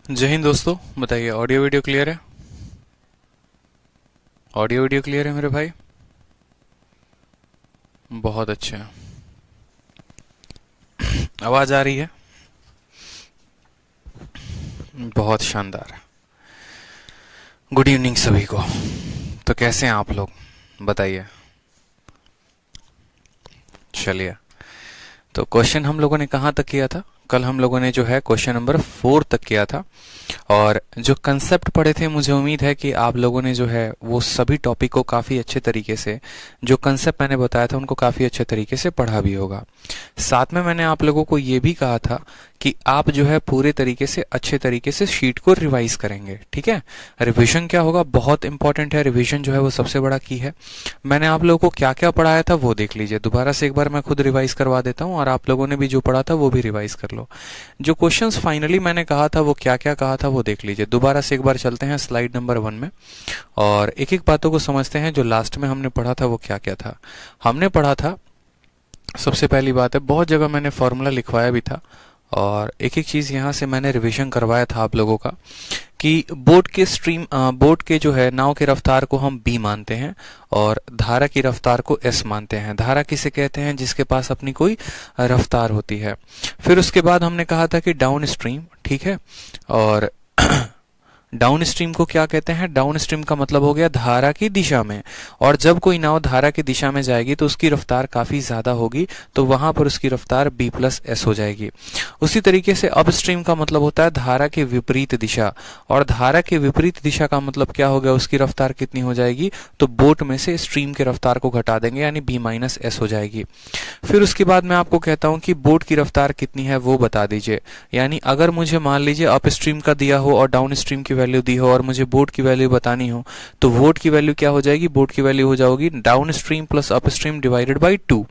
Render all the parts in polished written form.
जय हिंद दोस्तों। बताइए, ऑडियो वीडियो क्लियर है? ऑडियो वीडियो क्लियर है मेरे भाई? बहुत अच्छा। आवाज आ रही है? बहुत शानदार। गुड इवनिंग सभी को। तो कैसे हैं आप लोग, बताइए। चलिए, तो क्वेश्चन हम लोगों ने कहाँ तक किया था? कल हम लोगों ने जो है क्वेश्चन नंबर 4 तक किया था, और जो कंसेप्ट पढ़े थे, मुझे उम्मीद है कि आप लोगों ने जो है वो सभी टॉपिक को काफ़ी अच्छे तरीके से, जो कंसेप्ट मैंने बताया था उनको काफ़ी अच्छे तरीके से पढ़ा भी होगा। साथ में मैंने आप लोगों को ये भी कहा था कि आप जो है पूरे तरीके से अच्छे तरीके से शीट को रिवाइज करेंगे। ठीक है, रिवीजन क्या होगा, बहुत इंपॉर्टेंट है। रिवीजन जो है वो सबसे बड़ा की है। मैंने आप लोगों को क्या क्या पढ़ाया था वो देख लीजिए। दोबारा से एक बार मैं खुद रिवाइज करवा देता हूँ, और आप लोगों ने भी जो पढ़ा था वो भी रिवाइज कर लो। जो क्वेश्चंस फाइनली मैंने कहा था वो क्या क्या कहा था वो देख लीजिए। दोबारा से एक बार चलते हैं स्लाइड नंबर 1 में, और एक एक बातों को समझते हैं। जो लास्ट में हमने पढ़ा था वो क्या क्या था। हमने पढ़ा था, सबसे पहली बात है, बहुत जगह मैंने फॉर्मूला लिखवाया भी था, और एक एक चीज यहाँ से मैंने रिवीजन करवाया था आप लोगों का, कि बोट के जो है नाव की रफ्तार को हम b मानते हैं, और धारा की रफ्तार को s मानते हैं। धारा किसे कहते हैं? जिसके पास अपनी कोई रफ्तार होती है। फिर उसके बाद हमने कहा था कि डाउन स्ट्रीम, ठीक है, और डाउन स्ट्रीम को क्या कहते हैं? डाउन स्ट्रीम का मतलब हो गया धारा की दिशा में, और जब कोई नाव धारा की दिशा में जाएगी तो उसकी रफ्तार काफी ज्यादा होगी, तो वहां पर उसकी रफ्तार b प्लस एस हो जाएगी। उसी तरीके से अप स्ट्रीम का मतलब होता है धारा के विपरीत दिशा, और धारा के विपरीत दिशा का मतलब क्या हो गया? उसकी रफ्तार कितनी हो जाएगी? तो बोट में से स्ट्रीम के रफ्तार को घटा देंगे, यानी b माइनस एस हो जाएगी। फिर उसके बाद मैं आपको कहता हूं कि बोट की रफ्तार कितनी है वो बता दीजिए। यानी अगर मुझे मान लीजिए अप स्ट्रीम का दिया हो और डाउन स्ट्रीम की वैल्यू दी हो, और मुझे बोट की वैल्यू बतानी हो, तो बोट की वैल्यू क्या हो जाएगी? बोट की वैल्यू हो जाएगी down stream plus up stream divided by 2,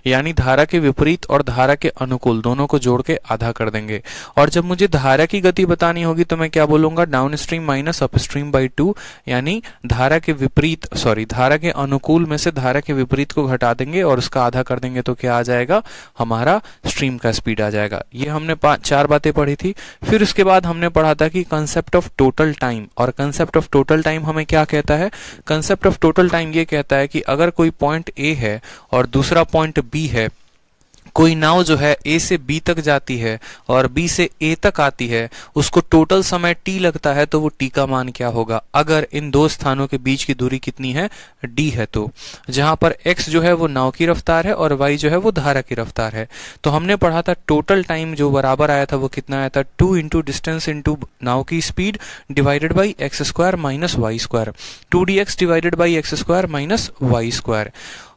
यानी धारा के विपरीत और धारा के अनुकूल दोनों को जोड़ के आधा कर देंगे। और जब मुझे धारा की गति बतानी होगी तो मैं क्या बोलूंगा? Down stream minus up stream by 2, यानी धारा के विपरीत, धारा के अनुकूल में से धारा के विपरीत को घटा देंगे और उसका आधा कर देंगे, तो क्या आ जाएगा? हमारा स्ट्रीम का स्पीड आ जाएगा। ये हमने 4 बातें पढ़ी थी। फिर उसके बाद हमने पढ़ा था कि कंसेप्ट ऑफ टोटल टाइम, और कंसेप्ट ऑफ टोटल टाइम हमें क्या कहता है? कंसेप्ट ऑफ टोटल टाइम ये कहता है कि अगर कोई पॉइंट ए है और दूसरा पॉइंट बी है, कोई नाव जो है ए से बी तक जाती है और बी से ए तक आती है, उसको टोटल समय टी लगता है, तो वो टी का मान क्या होगा? अगर इन दो स्थानों के बीच की दूरी कितनी है? डी है। तो जहां पर एक्स जो है वो नाव की रफ्तार है और वाई जो है वो धारा की रफ्तार है। तो हमने पढ़ा था टोटल टाइम जो बराबर आया था वो कितना आया था? 2 इंटू डिस्टेंस इंटू नाव की speed divided by x square minus Y square, 2dx divided by x square minus Y square.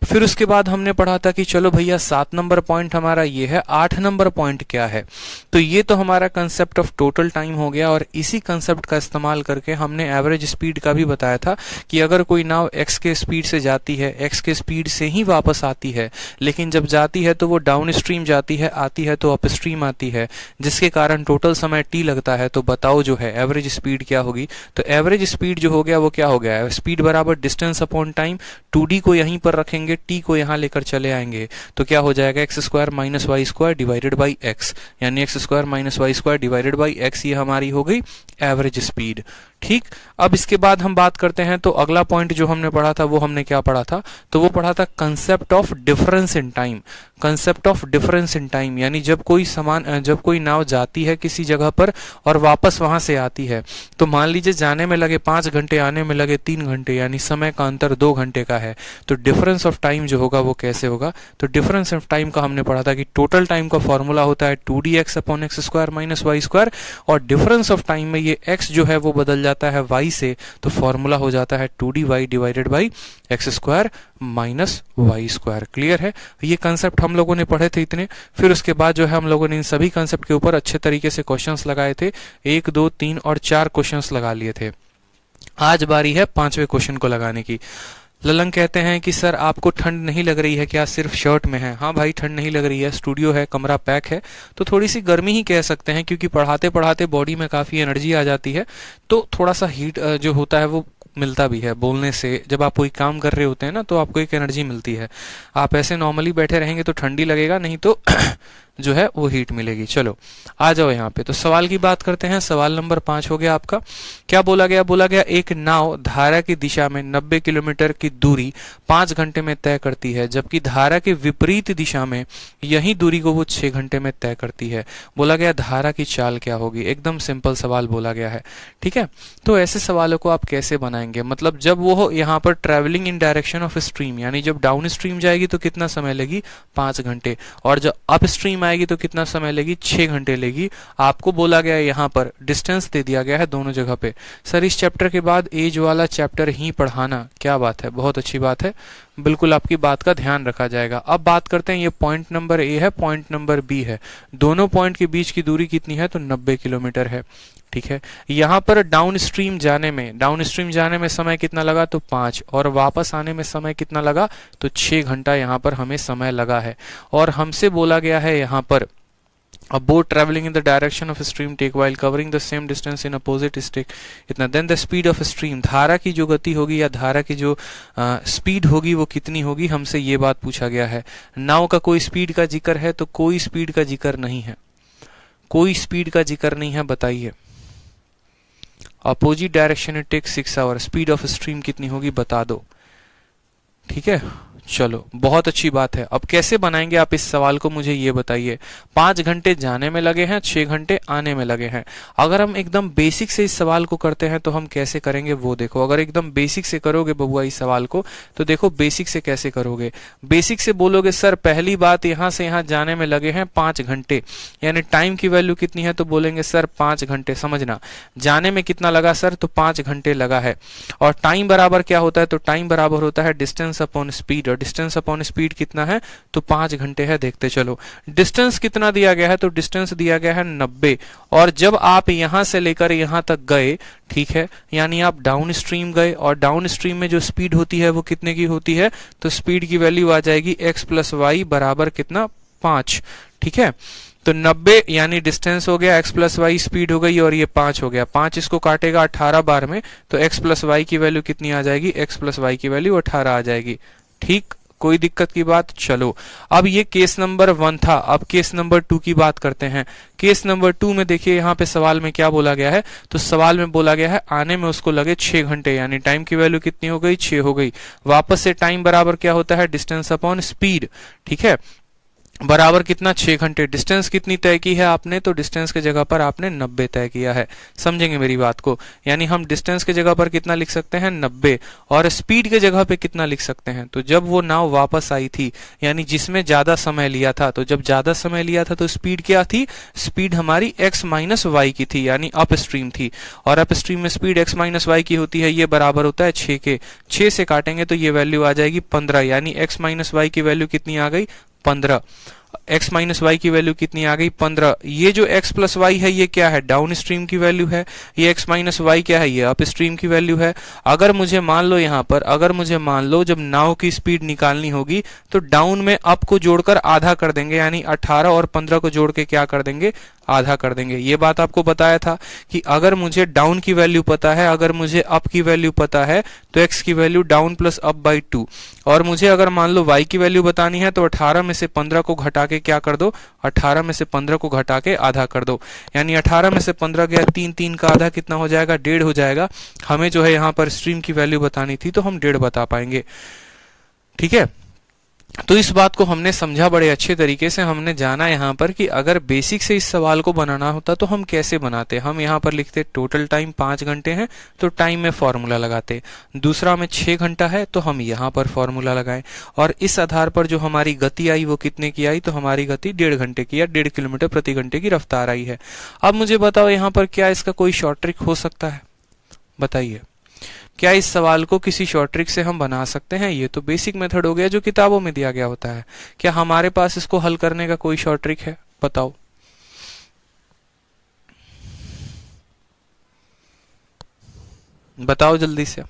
फिर उसके बाद हमने पढ़ा था कि चलो भैया 7 नंबर पॉइंट हमारा ये है, 8 नंबर पॉइंट क्या है? तो ये तो हमारा कंसेप्ट ऑफ टोटल टाइम हो गया, और इसी कंसेप्ट का इस्तेमाल करके हमने एवरेज स्पीड का भी बताया था कि अगर कोई नाव x के स्पीड से जाती है, x के स्पीड से ही वापस आती है, लेकिन जब जाती है तो वो डाउन स्ट्रीम जाती है, आती है तो अप स्ट्रीम आती है, जिसके कारण टोटल समय t लगता है, तो बताओ जो है एवरेज स्पीड क्या होगी? तो एवरेज स्पीड जो हो गया वो क्या हो गया है? स्पीड बराबर डिस्टेंस अपॉन टाइम। 2d को यहीं पर रखेंगे, टी को यहां लेकर चले आएंगे, तो क्या हो जाएगा? X square minus Y square divided by X, यानी X square minus Y square divided by X, ये हमारी हो गई एवरेज स्पीड। ठीक, अब इसके बाद हम बात करते हैं, तो अगला पॉइंट जो हमने पढ़ा था वो हमने क्या पढ़ा था? तो वो पढ़ा था concept of difference in time. Concept of difference in time, यानी जब कोई नाव जाती है किसी जगह पर और वापस वहां से आती है, तो मान लीजिए जाने में लगे 5 घंटे, आने में लगे 3 घंटे, यानी समय का अंतर 2 घंटे का है, तो डिफरेंस ऑफ टाइम जो होगा वो कैसे होगा? तो डिफरेंस ऑफ टाइम का हमने पढ़ा था कि टोटल टाइम का फॉर्मूला होता है 2dx upon x square minus Y square, और डिफरेंस ऑफ टाइम में ये x जो है वो बदल जाता है y से, तो फॉर्मूला हो जाता है 2dy divided by x square minus Y square. Clear है? ये कंसेप्ट हम लोगों ने पढ़े थे इतने। फिर उसके बाद जो है हम लोगों ने इन सभी कंसेप्ट के ऊपर अच्छे तरीके से क्वेश्चंस लगाए थे। 1, 2, 3 और 4 क्वेश्चंस लगा लिए थे। आज बारी है 5वें क्वेश्चन को लगाने की। ललन कहते हैं कि सर आपको ठंड नहीं लग रही है क्या? सिर्फ शर्ट में है। हाँ भाई, ठंड नहीं लग रही है, स्टूडियो है, कमरा पैक है, तो थोड़ी सी गर्मी ही कह सकते हैं, क्योंकि पढ़ाते पढ़ाते बॉडी में काफी एनर्जी आ जाती है, तो थोड़ा सा हीट जो होता है वो मिलता भी है बोलने से। जब आप कोई काम कर रहे होते हैं ना, तो आपको एक एनर्जी मिलती है। आप ऐसे नॉर्मली बैठे रहेंगे तो ठंडी लगेगा, नहीं तो जो है वो हीट मिलेगी। चलो आ जाओ यहाँ पे, तो सवाल की बात करते हैं। सवाल नंबर 5 हो गया आपका। क्या बोला गया? बोला गया एक नाव धारा की दिशा में 90 किलोमीटर की दूरी 5 घंटे में तय करती है, जबकि धारा के विपरीत दिशा में यही दूरी को वो 6 घंटे में तय करती है। बोला गया धारा की चाल क्या होगी। एकदम सिंपल सवाल बोला गया है, ठीक है। तो ऐसे सवालों को आप कैसे बनाएंगे? मतलब जब वो यहाँ पर travelling in direction of stream, यानी जब डाउन स्ट्रीम जाएगी तो कितना समय लेगी? 5 घंटे। और जब अप स्ट्रीम आएगी तो कितना समय लेगी? 6 घंटे लेगी। आपको बोला गया है यहाँ पर डिस्टेंस दे दिया गया है दोनों जगह पे। सर इस चैप्टर के बाद एज वाला चैप्टर ही पढ़ाना, क्या बात है, बहुत अच्छी बात है, बिल्कुल आपकी बात का ध्यान रखा जाएगा। अब बात करते हैं, ये पॉइंट नंबर ए है, पॉइंट नंबर बी है, दोनों पॉइंट के बीच की दूरी कितनी है? तो 90 किलोमीटर है, ठीक है। यहाँ पर डाउन स्ट्रीम जाने में समय कितना लगा? तो 5, और वापस आने में समय कितना लगा? तो 6 घंटा यहाँ पर हमें समय लगा है। और हमसे बोला गया है यहाँ पर a boat traveling in the direction of a stream take while covering the same distance in opposite stick इतना, then the speed of a stream, धारा की जो गति होगी या धारा की जो स्पीड होगी वो कितनी होगी, हमसे ये बात पूछा गया है। नाव का कोई स्पीड का जिक्र है? तो कोई स्पीड का जिक्र नहीं है, कोई स्पीड का जिक्र नहीं है, बताइए। Opposite direction it take 6 hour, speed of stream कितनी होगी बता दो, ठीक है। चलो बहुत अच्छी बात है। अब कैसे बनाएंगे आप इस सवाल को, मुझे ये बताइए। 5 घंटे जाने में लगे हैं, 6 घंटे आने में लगे हैं। अगर हम एकदम बेसिक से इस सवाल को करते हैं तो हम कैसे करेंगे वो देखो। अगर एकदम बेसिक से करोगे बबुआ इस सवाल को, तो देखो बेसिक से कैसे करोगे। बेसिक से बोलोगे सर पहली बात यहां से यहां जाने में लगे हैं 5 घंटे, यानी टाइम की वैल्यू कितनी है? तो बोलेंगे सर 5 घंटे। समझना, जाने में कितना लगा सर? तो 5 घंटे लगा है। और टाइम बराबर क्या होता है? तो टाइम बराबर होता है डिस्टेंस अपॉन स्पीड, और डिस्टेंस अपॉन स्पीड कितना है? तो 5 घंटे है। देखते चलो डिस्टेंस कितना दिया गया है? तो डिस्टेंस दिया गया है 90। और जब आप यहां से लेकर यहां तक गए, ठीक है, यानी आप डाउन स्ट्रीम गए, और डाउन स्ट्रीम में जो स्पीड होती है वो कितने की होती है? तो स्पीड की वैल्यू आ जाएगी x प्लस वाई बराबर कितना? 5, ठीक है। तो 90 यानी डिस्टेंस हो गया, x प्लस वाई स्पीड हो गई, और ये 5 हो गया। 5 इसको काटेगा 18 बार में, तो x प्लस वाई की वैल्यू कितनी आ जाएगी? x प्लस वाई की वैल्यू 18 आ जाएगी, ठीक। कोई दिक्कत की बात? चलो अब ये केस नंबर 1 था। अब केस नंबर 2 की बात करते हैं। केस नंबर 2 में देखिए यहाँ पे सवाल में क्या बोला गया है? तो सवाल में बोला गया है आने में उसको लगे 6 घंटे, यानी टाइम की वैल्यू कितनी हो गई? 6 हो गई। वापस से टाइम बराबर क्या होता है? डिस्टेंस अपॉन स्पीड, ठीक है, बराबर कितना? 6 घंटे। डिस्टेंस कितनी तय की है आपने? तो डिस्टेंस के जगह पर आपने 90 तय किया है। समझेंगे मेरी बात को, यानी हम डिस्टेंस के जगह पर कितना लिख सकते हैं? 90। और स्पीड के जगह पे कितना लिख सकते हैं? तो जब वो नाव वापस आई थी, यानी जिसमें ज्यादा समय लिया था, तो जब ज्यादा समय लिया था तो स्पीड क्या थी? स्पीड हमारी x माइनस वाई की थी, यानी अप स्ट्रीम थी। और अप स्ट्रीम में स्पीड x माइनस वाई की होती है, ये बराबर होता है 6 के। 6 से काटेंगे तो ये वैल्यू आ जाएगी 15, यानी x माइनस वाई की वैल्यू कितनी आ गई? 15। x माइनस वाई की वैल्यू कितनी आ गई? 15। ये जो x प्लस वाई है ये क्या है? डाउन स्ट्रीम की वैल्यू है। ये x माइनस वाई क्या है? ये अप स्ट्रीम की वैल्यू है। अगर मुझे मान लो यहाँ पर, अगर मुझे मान लो जब नाव की स्पीड निकालनी होगी तो डाउन में अप को जोड़कर आधा कर देंगे, यानी 18 और 15 को जोड़ के क्या कर देंगे? आधा कर देंगे। ये बात आपको बताया था कि अगर मुझे डाउन की वैल्यू पता है, अगर मुझे अप की वैल्यू पता है, तो x की value down plus up by 2, और मुझे अगर मान लो y की वैल्यू बतानी है तो 18 में से 15 को घटा के क्या कर दो? 18 में से 15 को घटा के आधा कर दो, यानी 18 में से 15 गया 3, 3 का आधा कितना हो जाएगा? 1.5 हो जाएगा। हमें जो है यहाँ पर स्ट्रीम की वैल्यू बतानी थी तो हम 1.5 बता पाएंगे, ठीक है। तो इस बात को हमने समझा बड़े अच्छे तरीके से। हमने जाना यहाँ पर कि अगर बेसिक से इस सवाल को बनाना होता तो हम कैसे बनाते। हम यहाँ पर लिखते टोटल टाइम 5 घंटे है तो टाइम में फॉर्मूला लगाते। दूसरा में 6 घंटा है तो हम यहाँ पर फॉर्मूला लगाएं, और इस आधार पर जो हमारी गति आई वो कितने की आई? तो हमारी गति 1.5 घंटे की या 1.5 किलोमीटर प्रति घंटे की रफ्तार आई है। अब मुझे बताओ यहाँ पर क्या इसका कोई शॉर्ट ट्रिक हो सकता है? बताइए, क्या इस सवाल को किसी शॉर्ट ट्रिक से हम बना सकते हैं? ये तो बेसिक मेथड हो गया जो किताबों में दिया गया होता है। क्या हमारे पास इसको हल करने का कोई शॉर्ट ट्रिक है? बताओ। बताओ जल्दी से।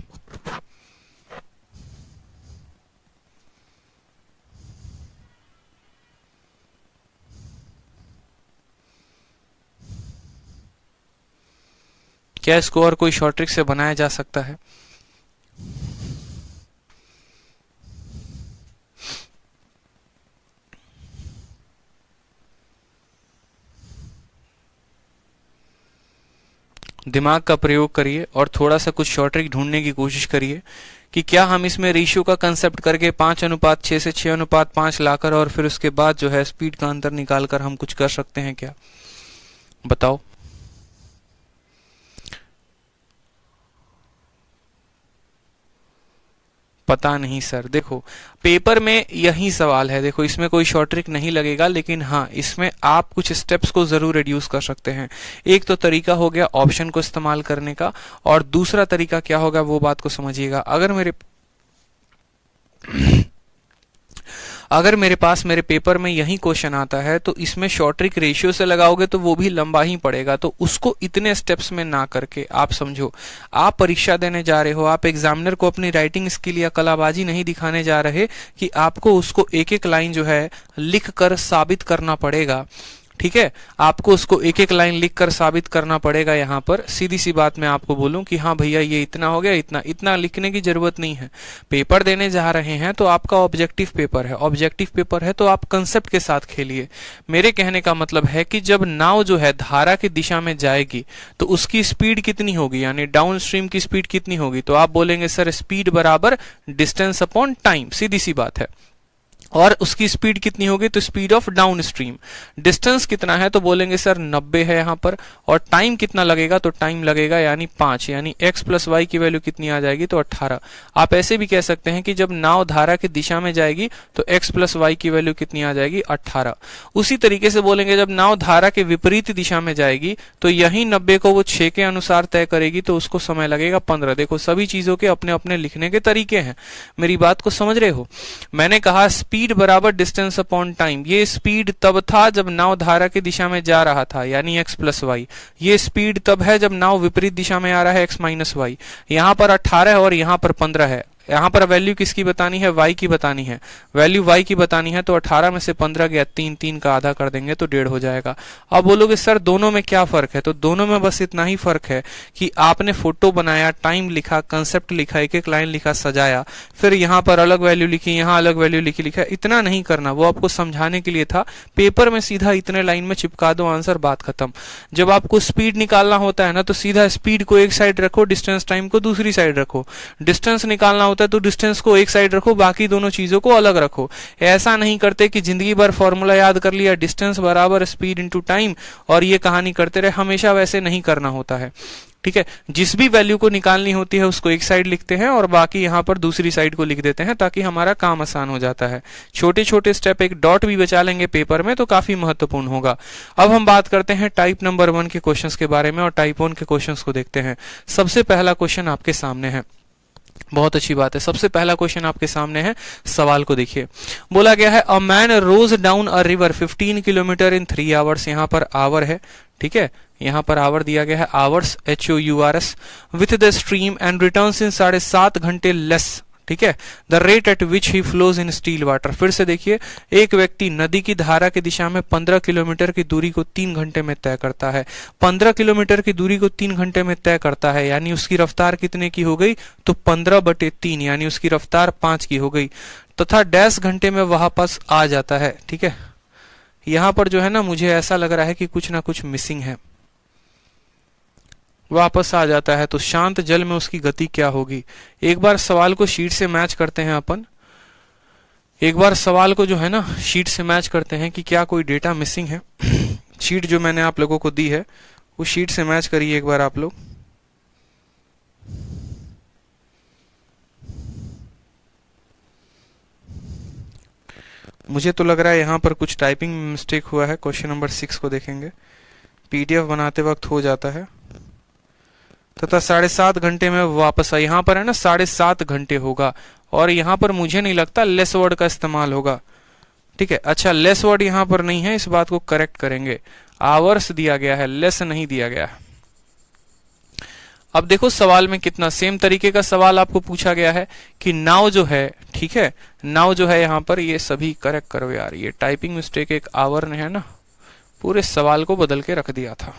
क्या इसको और कोई शॉर्ट ट्रिक से बनाया जा सकता है? दिमाग का प्रयोग करिए और थोड़ा सा कुछ शॉर्ट ट्रिक ढूंढने की कोशिश करिए कि क्या हम इसमें रेशियो का कंसेप्ट करके 5:6 से 6:5 लाकर और फिर उसके बाद जो है स्पीड का अंतर निकालकर हम कुछ कर सकते हैं क्या? बताओ। पता नहीं सर। देखो पेपर में यही सवाल है, देखो इसमें कोई शॉर्ट ट्रिक नहीं लगेगा, लेकिन हाँ इसमें आप कुछ स्टेप्स को जरूर रिड्यूस कर सकते हैं। एक तो तरीका हो गया ऑप्शन को इस्तेमाल करने का, और दूसरा तरीका क्या होगा वो बात को समझिएगा। अगर मेरे पास मेरे पेपर में यही क्वेश्चन आता है तो इसमें शॉर्ट ट्रिक रेशियो से लगाओगे तो वो भी लंबा ही पड़ेगा, तो उसको इतने स्टेप्स में ना करके आप समझो, आप परीक्षा देने जा रहे हो, आप एग्जामिनर को अपनी राइटिंग स्किल या कलाबाजी नहीं दिखाने जा रहे कि आपको उसको एक एक लाइन जो है लिख कर साबित करना पड़ेगा। ठीक है, आपको उसको एक एक लाइन लिखकर साबित करना पड़ेगा। यहाँ पर सीधी सी बात मैं आपको बोलूं कि हाँ भैया ये इतना हो गया, इतना इतना लिखने की जरूरत नहीं है। पेपर देने जा रहे हैं तो आपका ऑब्जेक्टिव पेपर है, ऑब्जेक्टिव पेपर है तो आप कंसेप्ट के साथ खेलिए। मेरे कहने का मतलब है कि जब नाव जो है धारा की दिशा में जाएगी तो उसकी स्पीड कितनी होगी, यानी डाउन स्ट्रीम की स्पीड कितनी होगी, तो आप बोलेंगे सर स्पीड बराबर डिस्टेंस अपॉन टाइम, सीधी सी बात है। और उसकी स्पीड कितनी होगी, तो speed of down stream. Distance कितना है तो बोलेंगे सर 90 है यहाँ पर, और टाइम कितना लगेगा, तो टाइम लगेगा यानी 5, यानी x प्लस वाई की वैल्यू कितनी आ जाएगी, तो 18। आप ऐसे भी कह सकते हैं कि जब नाव धारा की दिशा में जाएगी तो x प्लस वाई की वैल्यू कितनी आ जाएगी, 18। उसी तरीके से बोलेंगे जब नाव धारा के विपरीत दिशा में जाएगी तो यही 90 को वो 6 के अनुसार तय करेगी तो उसको समय लगेगा 15। देखो सभी चीजों के अपने अपने लिखने के तरीके हैं, मेरी बात को समझ रहे हो। मैंने कहा स्पीड बराबर डिस्टेंस अपॉन टाइम, ये स्पीड तब था जब नाव धारा की दिशा में जा रहा था यानी x प्लस वाई। ये स्पीड तब है जब नाव विपरीत दिशा में आ रहा है x माइनस वाई। यहाँ पर 18 है और यहाँ पर 15 है। यहाँ पर वैल्यू किसकी बतानी है, y की बतानी है। वैल्यू y की बतानी है तो 18 में से 15 गया 3, 3 का आधा कर देंगे तो 1.5 हो जाएगा। अब बोलोगे सर दोनों में क्या फर्क है, तो दोनों में बस इतना ही फर्क है कि आपने फोटो बनाया, टाइम लिखा, कंसेप्ट लिखा, एक एक लाइन लिखा, सजाया, फिर यहाँ पर अलग वैल्यू लिखी, यहाँ अलग वैल्यू लिखा। इतना नहीं करना, वो आपको समझाने के लिए था। पेपर में सीधा इतने लाइन में चिपका दो आंसर, बात खत्म। जब आपको स्पीड निकालना होता है ना तो सीधा स्पीड को एक साइड रखो, डिस्टेंस टाइम को दूसरी साइड रखो। डिस्टेंस निकालना होता है तो डिस्टेंस को एक साइड रखो, बाकी दोनों चीजों को अलग रखो। ऐसा नहीं करते कि जिंदगी भर फॉर्मूला याद कर लिया डिस्टेंस बराबर स्पीड इनटू टाइम और ये कहानी करते रहे, हमेशा वैसे नहीं करना होता है। ठीक है, जिस भी वैल्यू को निकालनी होती है उसको एक साइड लिखते हैं और बाकी यहाँ पर दूसरी साइड को लिख देते हैं ताकि हमारा काम आसान हो जाता है। छोटे छोटे स्टेप, एक डॉट भी बचा लेंगे पेपर में तो काफी महत्वपूर्ण होगा। अब हम बात करते हैं टाइप नंबर 1 के क्वेश्चंस के बारे में और टाइप 1 के क्वेश्चंस को देखते हैं। सबसे पहला क्वेश्चन आपके सामने है, बहुत अच्छी बात है। सबसे पहला क्वेश्चन आपके सामने है, सवाल को देखिए। बोला गया है a man rows down a river 15 kilometre in 3 hours. यहाँ पर आवर है, ठीक है, यहाँ पर आवर दिया गया है, hours HOURS, with the stream and returns in 7.5 घंटे लेस। ठीक है, the rate at which he flows in still water. फिर से देखिए, एक व्यक्ति नदी की धारा की दिशा में 15 किलोमीटर की दूरी को 3 घंटे में तय करता है। 15 किलोमीटर की दूरी को 3 घंटे में तय करता है यानी उसकी रफ्तार कितने की हो गई, तो 15/3 यानी उसकी रफ्तार 5 की हो गई, तथा डैश घंटे में वापस आ जाता है। ठीक है, यहां पर जो है ना मुझे ऐसा लग रहा है कि कुछ ना कुछ मिसिंग है। वापस आ जाता है तो शांत जल में उसकी गति क्या होगी। एक बार सवाल को शीट से मैच करते हैं अपन, एक बार सवाल को जो है ना शीट से मैच करते हैं कि क्या कोई डेटा मिसिंग है। शीट जो मैंने आप लोगों को दी है उस शीट से मैच करिए एक बार आप लोग। मुझे तो लग रहा है यहां पर कुछ टाइपिंग मिस्टेक हुआ है। क्वेश्चन नंबर 6 को देखेंगे, PDF बनाते वक्त हो जाता है, तथा 7.5 घंटे में वापस आ। यहाँ पर है ना 7.5 घंटे होगा और यहाँ पर मुझे नहीं लगता लेस वर्ड का इस्तेमाल होगा। ठीक है, अच्छा लेस वर्ड यहाँ पर नहीं है, इस बात को करेक्ट करेंगे। आवर्स दिया गया है, लेस नहीं दिया गया है। अब देखो सवाल में कितना सेम तरीके का सवाल आपको पूछा गया है कि नाव जो है, ठीक है, नाव जो है यहाँ पर, ये सभी करेक्ट करो यार, ये टाइपिंग मिस्टेक एक आवर ने है ना पूरे सवाल को बदल के रख दिया था।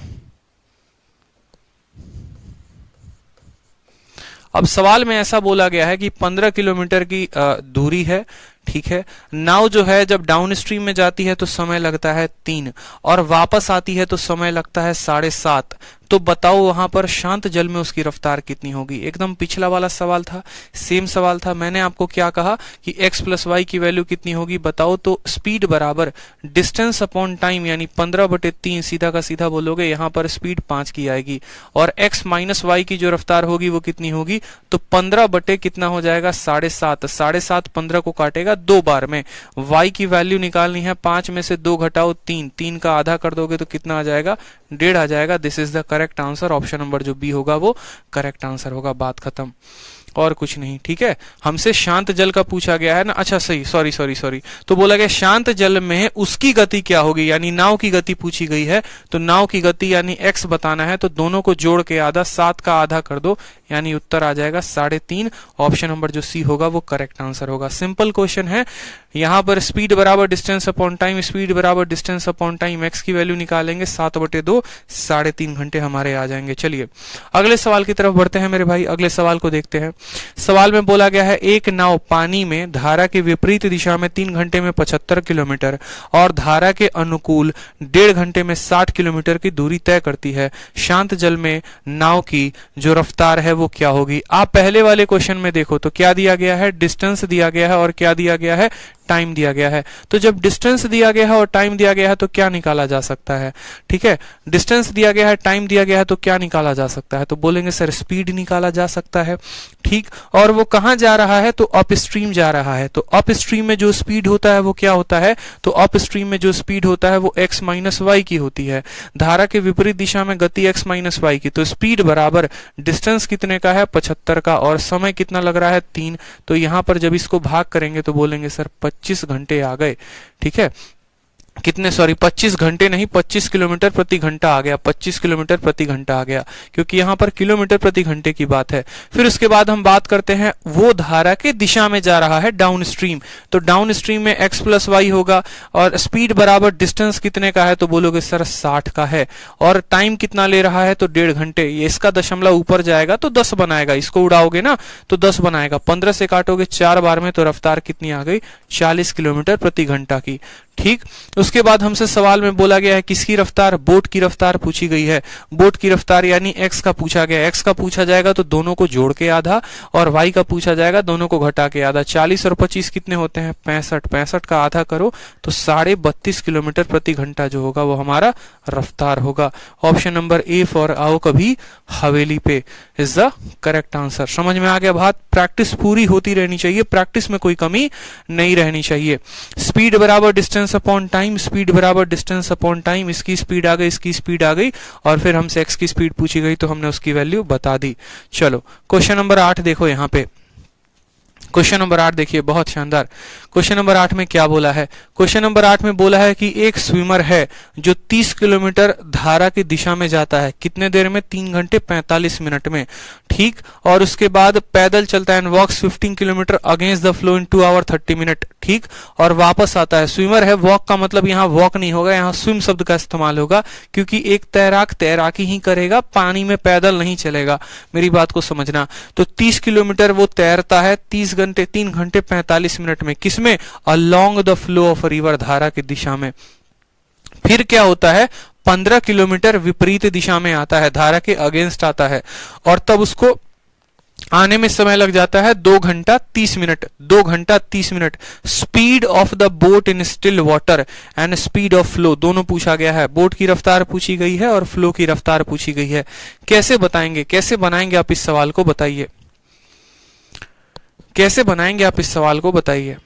अब सवाल में ऐसा बोला गया है कि 15 किलोमीटर की दूरी है, ठीक है। नाव जो है जब डाउन स्ट्रीम में जाती है तो समय लगता है 3 और वापस आती है तो समय लगता है 7.5। तो बताओ वहां पर शांत जल में उसकी रफ्तार कितनी होगी। एकदम पिछला वाला सवाल था, सेम सवाल था। मैंने आपको क्या कहा कि x प्लस वाई की वैल्यू कितनी होगी बताओ। तो स्पीड बराबर डिस्टेंस अपॉन टाइम, यानी 15/3 सीधा का सीधा बोलोगे, यहाँ पर स्पीड 5 की आएगी। और x माइनस वाई की जो रफ्तार होगी वो कितनी होगी, तो 15 बटे कितना हो जाएगा 7.5। 7.5 15 को काटेगा 2 बार में। y की वैल्यू निकालनी है, 5 में से 2 घटाओ 3, 3 का आधा कर दोगे तो कितना आ जाएगा, 1.5 आ जाएगा। This is the correct answer. Option number जो बी होगा वो करेक्ट आंसर होगा। बात खत्म, और कुछ नहीं। ठीक है, हमसे शांत जल का पूछा गया है ना। अच्छा सही, सॉरी। तो बोला गया शांत जल में उसकी गति क्या होगी, यानी नाव की गति पूछी गई है। तो नाव की गति यानी x बताना है, तो दोनों को जोड़ के आधा, 7 का आधा कर दो, यानी उत्तर आ जाएगा 3.5। ऑप्शन नंबर जो सी होगा वो करेक्ट आंसर होगा। सिंपल क्वेश्चन है। यहां पर स्पीड बराबर डिस्टेंस अपॉन टाइम, स्पीड बराबर डिस्टेंस अपॉन टाइम, x की वैल्यू निकालेंगे 7/2, 3.5 घंटे हमारे आ जाएंगे। चलिए अगले सवाल की तरफ बढ़ते हैं मेरे भाई। अगले सवाल को देखते हैं। सवाल में बोला गया है एक नाव पानी में धारा के विपरीत दिशा में 3 घंटे में 75 किलोमीटर और धारा के अनुकूल 1.5 घंटे में 60 किलोमीटर की दूरी तय करती है। शांत जल में नाव की जो रफ्तार है वो क्या होगी। आप पहले वाले क्वेश्चन में देखो तो क्या दिया गया है, डिस्टेंस दिया गया है और क्या दिया गया है, टाइम दिया गया है। तो जब डिस्टेंस दिया गया है और टाइम दिया गया है तो क्या निकाला जा सकता है। ठीक है, डिस्टेंस दिया गया है, टाइम दिया गया है, तो क्या निकाला जा सकता है, तो बोलेंगे सर स्पीड निकाला जा सकता है। ठीक, और वो कहां जा रहा है, तो अप स्ट्रीम जा रहा है। तो अप स्ट्रीम में जो स्पीड होता है वो क्या होता है, तो अप स्ट्रीम में जो स्पीड होता है वो x माइनस वाई की होती है। धारा के विपरीत दिशा में गति x माइनस वाई की, तो स्पीड बराबर डिस्टेंस कितने का है, 75 का, और समय कितना लग रहा है 3। तो यहां पर जब इसको भाग करेंगे तो बोलेंगे सर 25 घंटे आ गए। ठीक है, कितने, सॉरी 25 घंटे नहीं, 25 किलोमीटर प्रति घंटा आ गया, 25 किलोमीटर प्रति घंटा आ गया, क्योंकि यहां पर किलोमीटर प्रति घंटे की बात है। फिर उसके बाद हम बात करते हैं वो धारा के दिशा में जा रहा है डाउन स्ट्रीम। तो डाउन स्ट्रीम में x प्लस वाई होगा और स्पीड बराबर डिस्टेंस कितने का है, तो बोलोगे सर 60 का है। और टाइम कितना ले रहा है, तो 1.5 घंटे। ये इसका दशमलव ऊपर जाएगा तो 10 बनाएगा, इसको उड़ाओगे ना तो 10 बनाएगा। 15 से काटोगे 4 बार में तो रफ्तार कितनी आ गई, 40 किलोमीटर प्रति घंटा की। ठीक, उसके बाद हमसे सवाल में बोला गया है किसकी रफ्तार, बोट की रफ्तार पूछी गई है। बोट की रफ्तार यानी x का पूछा गया, x का पूछा जाएगा तो दोनों को जोड़ के आधा, और y का पूछा जाएगा दोनों को घटा के आधा। 40 और 25 कितने होते हैं, 65। 65 का आधा करो तो 32.5 किलोमीटर प्रति घंटा जो होगा वो हमारा रफ्तार होगा। ऑप्शन नंबर ए फॉर आओ कभी हवेली पे इज द करेक्ट आंसर। समझ में आ गया बात। प्रैक्टिस पूरी होती रहनी चाहिए, प्रैक्टिस में कोई कमी नहीं रहनी चाहिए। स्पीड बराबर डिस्टेंस अपॉन टाइम, स्पीड बराबर डिस्टेंस अपॉन टाइम, इसकी स्पीड आ गई, इसकी स्पीड आ गई, और फिर हमसे x की स्पीड पूछी गई तो हमने उसकी वैल्यू बता दी। चलो क्वेश्चन नंबर 8 देखो। यहाँ पे क्वेश्चन नंबर 8 देखिए, बहुत शानदार। क्वेश्चन नंबर 8 में क्या बोला है, क्वेश्चन नंबर 8 में बोला है कि एक स्विमर है जो 30 किलोमीटर धारा की दिशा में जाता है, कितने देर में, 3 घंटे 45 मिनट में। ठीक, और उसके बाद पैदल चलता है, walks 15 kilometre against the flow in 2 hour 30 minute. ठीक, और वापस आता है। स्विमर है, वॉक का मतलब यहाँ वॉक नहीं होगा, यहाँ स्विम शब्द का इस्तेमाल होगा, क्योंकि एक तैराक तैराकी ही करेगा, पानी में पैदल नहीं चलेगा। मेरी बात को समझना। तो 30 किलोमीटर वो तैरता है 3 घंटे 45 मिनट में, किसमें, along the flow of river, धारा की दिशा में। फिर क्या होता है, 15 किलोमीटर विपरीत दिशा में आता है, धारा के अगेंस्ट आता है, और तब उसको आने में समय लग जाता है 2 घंटा 30 मिनट। 2 घंटा 30 minute. Speed of the boat in still water and speed of flow दोनों पूछा गया है। बोट की रफ्तार पूछी गई है और फ्लो की रफ्तार पूछी गई है। कैसे बताएंगे, कैसे बनाएंगे आप इस सवाल को, बताइए कैसे बनाएंगे आप इस सवाल को, बताइए।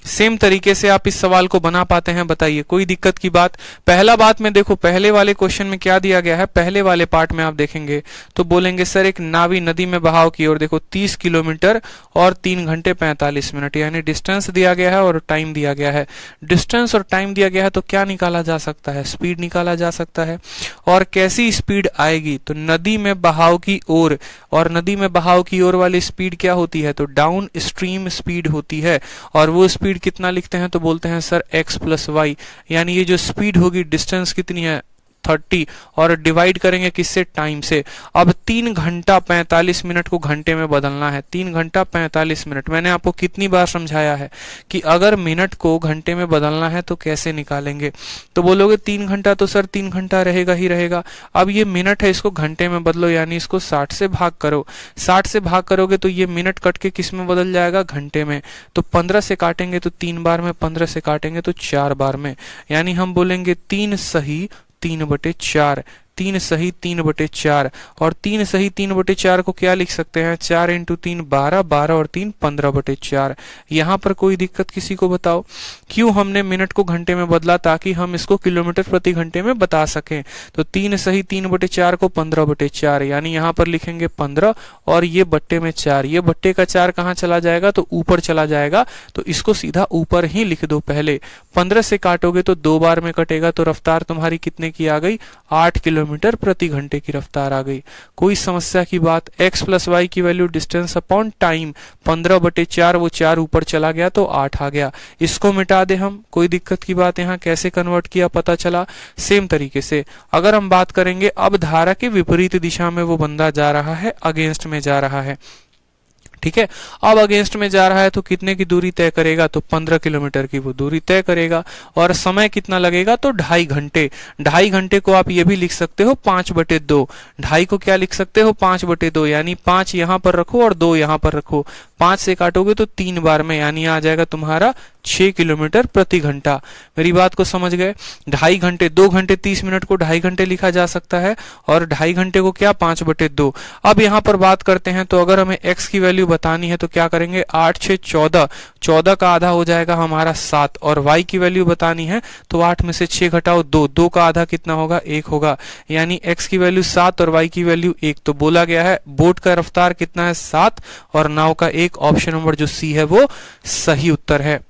सेम तरीके से आप इस सवाल को बना पाते हैं, बताइए, कोई दिक्कत की बात। पहला बात में देखो, पहले वाले क्वेश्चन में क्या दिया गया है, पहले वाले पार्ट में आप देखेंगे तो बोलेंगे सर एक नावी नदी में बहाव की ओर, देखो 30 किलोमीटर और 3 घंटे 45 मिनट, यानी डिस्टेंस दिया गया है और टाइम दिया गया है। डिस्टेंस और टाइम दिया गया है तो क्या निकाला जा सकता है, स्पीड निकाला जा सकता है। और कैसी स्पीड आएगी, तो नदी में बहाव की ओर, और नदी में बहाव की ओर वाली स्पीड क्या होती है, तो डाउन स्ट्रीम स्पीड होती है। और वो स्पीड कितना लिखते हैं, तो बोलते हैं सर x प्लस वाई, यानी ये जो स्पीड होगी, डिस्टेंस कितनी है 30 और डिवाइड करेंगे किससे, टाइम से। अब 3 घंटा 45 मिनट को घंटे में बदलना है, 3 घंटा 45 मिनट। मैंने आपको कितनी बार समझाया है कि अगर मिनट को घंटे में बदलना है तो कैसे निकालेंगे। तो बोलोगे 3 घंटा तो सर 3 घंटा रहेगा ही रहेगा। अब ये मिनट है, इसको घंटे में बदलो, यानी इसको 60 से भाग करो। 60 से भाग करोगे तो ये मिनट कट के किस में बदल जाएगा, घंटे में। तो 15 से काटेंगे तो 3 बार में, 15 से काटेंगे तो 4 बार में, यानी हम बोलेंगे 3 सही 3/4, 3 सही 3/4। और 3 सही 3/4 को क्या लिख सकते हैं, 4 × 3 12, 12 और 3 15/4। यहाँ पर कोई दिक्कत किसी को बताओ, क्यों हमने मिनट को घंटे में बदला, ताकि हम इसको किलोमीटर प्रति घंटे में बता सकें। तो 3 सही 3/4 को 15/4, यानी यहाँ पर लिखेंगे 15 और ये बट्टे में 4, ये बट्टे का 4 कहाँ चला जाएगा, तो ऊपर चला जाएगा, तो इसको सीधा ऊपर ही लिख दो पहले। 15 से काटोगे तो 2 बार में कटेगा, तो रफ्तार तुम्हारी कितने की आ गई, 8 किलोमीटर प्रति घंटे की रफ्तार आ गई। कोई समस्या की बात। x + y की वैल्यू डिस्टेंस अपॉन टाइम, 15/4, वो 4 ऊपर चला गया तो 8 आ गया। इसको मिटा दे हम, कोई दिक्कत की बात। यहाँ कैसे कन्वर्ट किया पता चला। सेम तरीके से अगर हम बात करेंगे, अब धारा के विपरीत दिशा में वो बंदा जा रहा है, अगेंस्ट में जा रहा है, ठीक है। अब अगेंस्ट में जा रहा है तो कितने की दूरी तय करेगा, तो 15 किलोमीटर की वो दूरी तय करेगा। और समय कितना लगेगा, तो 2.5 घंटे। 2.5 घंटे को आप ये भी लिख सकते हो 5/2। 2.5 को क्या लिख सकते हो, 5/2, यानी 5 यहाँ पर रखो और 2 यहाँ पर रखो। 5 से काटोगे तो 3 बार में, यानी आ जाएगा तुम्हारा 6 किलोमीटर प्रति घंटा। मेरी बात को समझ गए। 2.5 घंटे, 2 घंटे 30 मिनट को 2.5 घंटे लिखा जा सकता है, और 2.5 घंटे को क्या, 5/2। अब यहाँ पर बात करते हैं, तो अगर हमें x की वैल्यू बतानी है तो क्या करेंगे, 8 6 14, 14 का आधा हो जाएगा हमारा 7। और y की वैल्यू बतानी है तो 8 में से 6 घटाओ 2, 2 का आधा कितना होगा, 1 होगा, यानी x की वैल्यू 7 और y की वैल्यू 1। तो बोला गया है बोट का रफ्तार कितना है, 7, और नाव का 1। ऑप्शन नंबर जो सी है वो सही उत्तर है।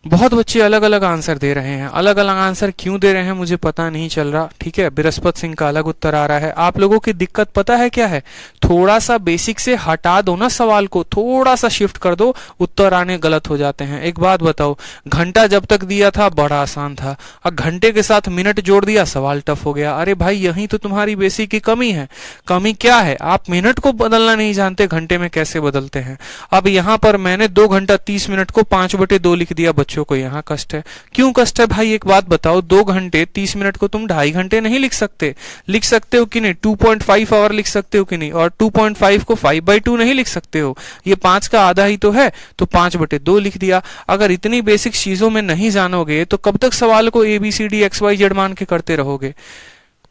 बहुत बच्चे अलग अलग आंसर दे रहे हैं, अलग अलग आंसर क्यों दे रहे हैं मुझे पता नहीं चल रहा, ठीक है। बृहस्पति सिंह का अलग उत्तर आ रहा है। आप लोगों की दिक्कत पता है क्या है, थोड़ा सा बेसिक से हटा दो ना, सवाल को थोड़ा सा शिफ्ट कर दो, उत्तर आने गलत हो जाते हैं। एक बात बताओ, घंटा जब तक दिया था बड़ा आसान था, अब घंटे के साथ मिनट जोड़ दिया, सवाल टफ हो गया। अरे भाई यही तो तुम्हारी बेसिक की कमी है। कमी क्या है, आप मिनट को बदलना नहीं जानते, घंटे में कैसे बदलते हैं। अब यहाँ पर मैंने 2 घंटा 30 मिनट को 5/2 लिख दिया, बच्चों को यहाँ कष्ट है। क्यों कष्ट है भाई, एक बात बताओ, 2 घंटे 30 मिनट को तुम 2.5 घंटे नहीं लिख सकते, लिख सकते हो कि नहीं, 2.5 आवर लिख सकते हो कि नहीं, और 2.5 को 5/2 नहीं लिख सकते हो, ये 5 का आधा ही तो है, तो 5/2 लिख दिया। अगर इतनी बेसिक चीजों में नहीं जानोगे तो कब तक सवाल को ABCD XYZ मान के करते रहोगे,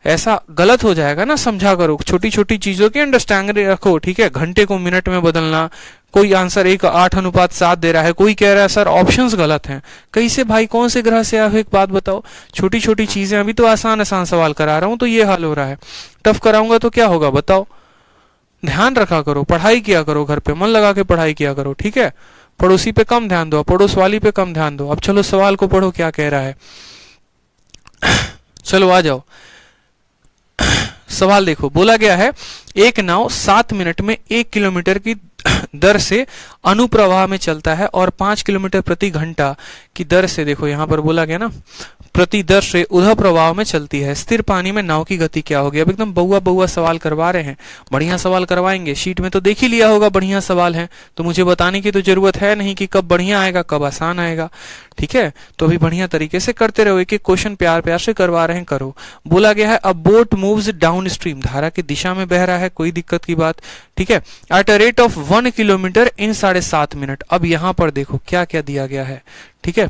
ऐसा गलत हो जाएगा ना। समझा करो, छोटी छोटी चीजों की अंडरस्टैंडिंग रखो, ठीक है। घंटे को मिनट में बदलना, कोई आंसर 8:7 दे रहा है, कोई कह रहा है सर ऑप्शंस गलत हैं। कैसे भाई, कौन से ग्रह से आए हो, एक बात बताओ। छोटी छोटी चीजें, अभी तो आसान आसान सवाल करा रहा हूं तो ये हाल हो रहा है, टफ कराऊंगा तो क्या होगा बताओ। ध्यान रखा करो, पढ़ाई किया करो, घर पे मन लगा के पढ़ाई किया करो, ठीक है। पड़ोसी पे कम ध्यान दो, पड़ोस वाली पे कम ध्यान दो। अब चलो सवाल को पढ़ो, क्या कह रहा है। चलो आ जाओ, सवाल देखो। बोला गया है एक नाव 7 मिनट में 1 किलोमीटर की दर से अनुप्रवाह में चलता है और 5 किलोमीटर प्रति घंटा की दर से, देखो यहां पर बोला गया ना, प्रति दर से ऊर्ध्व प्रवाह में चलती है। स्थिर पानी में नाव की गति क्या होगी। अब एकदम बउआ बउआ सवाल करवा रहे हैं, बढ़िया सवाल करवाएंगे। शीट में तो देख ही लिया होगा बढ़िया सवाल है, तो मुझे बताने की तो जरूरत है नहीं कि कब बढ़िया आएगा कब आसान आएगा, ठीक है। तो अभी बढ़िया तरीके से करते रहो, एक एक क्वेश्चन प्यार प्यार से करवा रहे हैं, करो। बोला गया है अ बोट मूव्स डाउन स्ट्रीम, धारा की दिशा में बह रहा है, कोई दिक्कत की बात, ठीक है, at a rate of 1 kilometre in 7.5 minute. अब यहां पर देखो क्या क्या दिया गया है, ठीक है,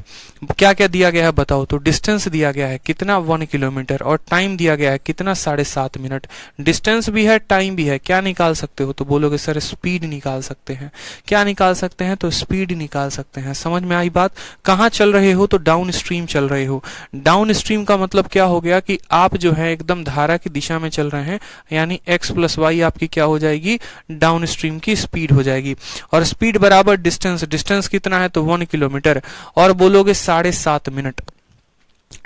क्या क्या दिया गया है बताओ। तो डिस्टेंस दिया गया है कितना, 1 किलोमीटर, और टाइम दिया गया है कितना, 7.5 मिनट। डिस्टेंस भी है, टाइम भी है, क्या निकाल सकते हो, तो बोलोगे सर स्पीड निकाल सकते हैं। क्या निकाल सकते हैं, तो स्पीड निकाल सकते हैं। समझ में आई बात। कहाँ चल रहे हो, तो डाउन स्ट्रीम चल रहे हो। डाउन स्ट्रीम का मतलब क्या हो गया कि आप जो है एकदम धारा की दिशा में चल रहे हैं, यानी x + y आपकी क्या हो जाएगी, डाउन स्ट्रीम की स्पीड हो जाएगी। और स्पीड बराबर डिस्टेंस, डिस्टेंस कितना है, तो 1 किलोमीटर, और बोलोगे 7.5 मिनट,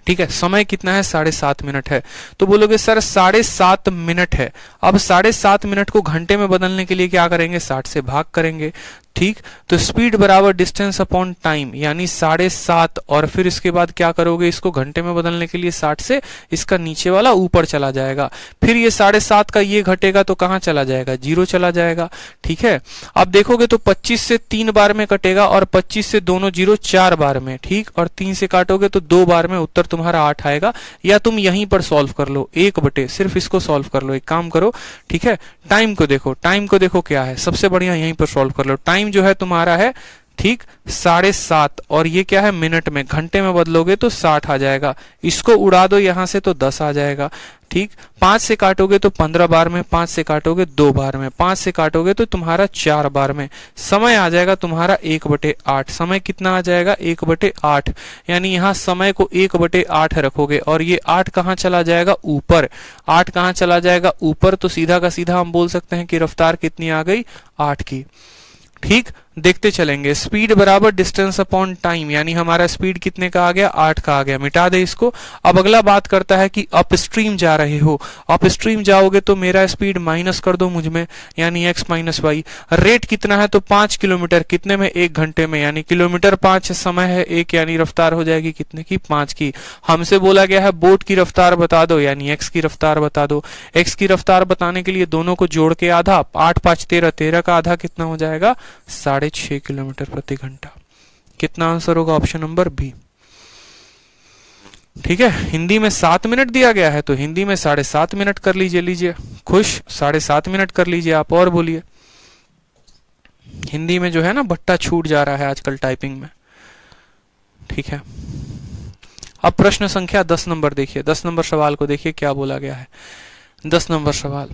ठीक है, समय कितना है, 7.5 मिनट है। तो बोलोगे सर 7.5 मिनट है, अब 7.5 मिनट को घंटे में बदलने के लिए क्या करेंगे, 60 से भाग करेंगे। ठीक, तो स्पीड बराबर डिस्टेंस अपॉन टाइम, यानी 7.5, और फिर इसके बाद क्या करोगे, इसको घंटे में बदलने के लिए 60 से इसका नीचे वाला ऊपर चला जाएगा, फिर ये 7.5 का ये घटेगा तो कहाँ चला जाएगा, 0 चला जाएगा। ठीक है, अब देखोगे तो 25 से 3 बार में कटेगा, और 25 से दोनों 0 4 बार में, ठीक, और 3 से काटोगे तो 2 बार में, उत्तर तुम्हारा 8 आएगा। या तुम यहीं पर सॉल्व कर लो, 1/, सिर्फ इसको सॉल्व कर लो, एक काम करो, ठीक है, टाइम को देखो, टाइम को देखो क्या है, सबसे बढ़िया यहीं पर सॉल्व कर लो। टाइम जो है तुम्हारा है, ठीक, 7.5, और ये क्या है, मिनट में, घंटे में बदलोगे तो 60 आ जाएगा। इसको उड़ा दो यहां से तो 10 आ जाएगा। ठीक, 5 से काटोगे तो 15 बार में, 5 से काटोगे 2 बार में, 5 से काटोगे तो तुम्हारा 4 बार में। समय आ जाएगा तुम्हारा 1/8। समय कितना आ जाएगा, 1/8, यानी यहाँ समय को 1/8 रखोगे, और ये 8 कहाँ चला जाएगा, ऊपर। 8 कहाँ चला जाएगा, ऊपर, तो सीधा का सीधा हम बोल सकते हैं कि रफ्तार कितनी आ गई, 8 की। ठीक, देखते चलेंगे। स्पीड बराबर डिस्टेंस अपॉन टाइम, यानी हमारा स्पीड कितने का आ गया, 8 का आ गया, मिटा दे इसको। अब अगला बात करता है कि अपस्ट्रीम जा रहे हो, अपस्ट्रीम जाओगे तो मेरा स्पीड माइनस कर दो मुझ में, यानी x माइनस वाई। रेट कितना है, तो 5 किलोमीटर, कितने में, 1 घंटे में, यानी किलोमीटर 5 समय है 1, यानी रफ्तार हो जाएगी कितने की, 5 की। हमसे बोला गया है बोट की रफ्तार बता दो, यानी x की रफ्तार बता दो। x की रफ्तार बताने के लिए दोनों को जोड़ के आधा, 8 5 13, 13 का आधा कितना हो जाएगा, 6.5 किलोमीटर प्रति घंटा। कितना आंसर होगा, ऑप्शन नंबर बी। ठीक है, हिंदी में 7 मिनट दिया गया है तो हिंदी में 7.5 मिनट कर लीजिए। खुश, 7.5 मिनट कर लीजिए आप, और बोलिए। हिंदी में जो है ना बट्टा छूट जा रहा है आजकल टाइपिंग में। ठीक है, अब प्रश्न संख्या 10 नंबर देखिए, 10 नंबर सवाल को देखिए क्या बोला गया है। 10 नंबर सवाल,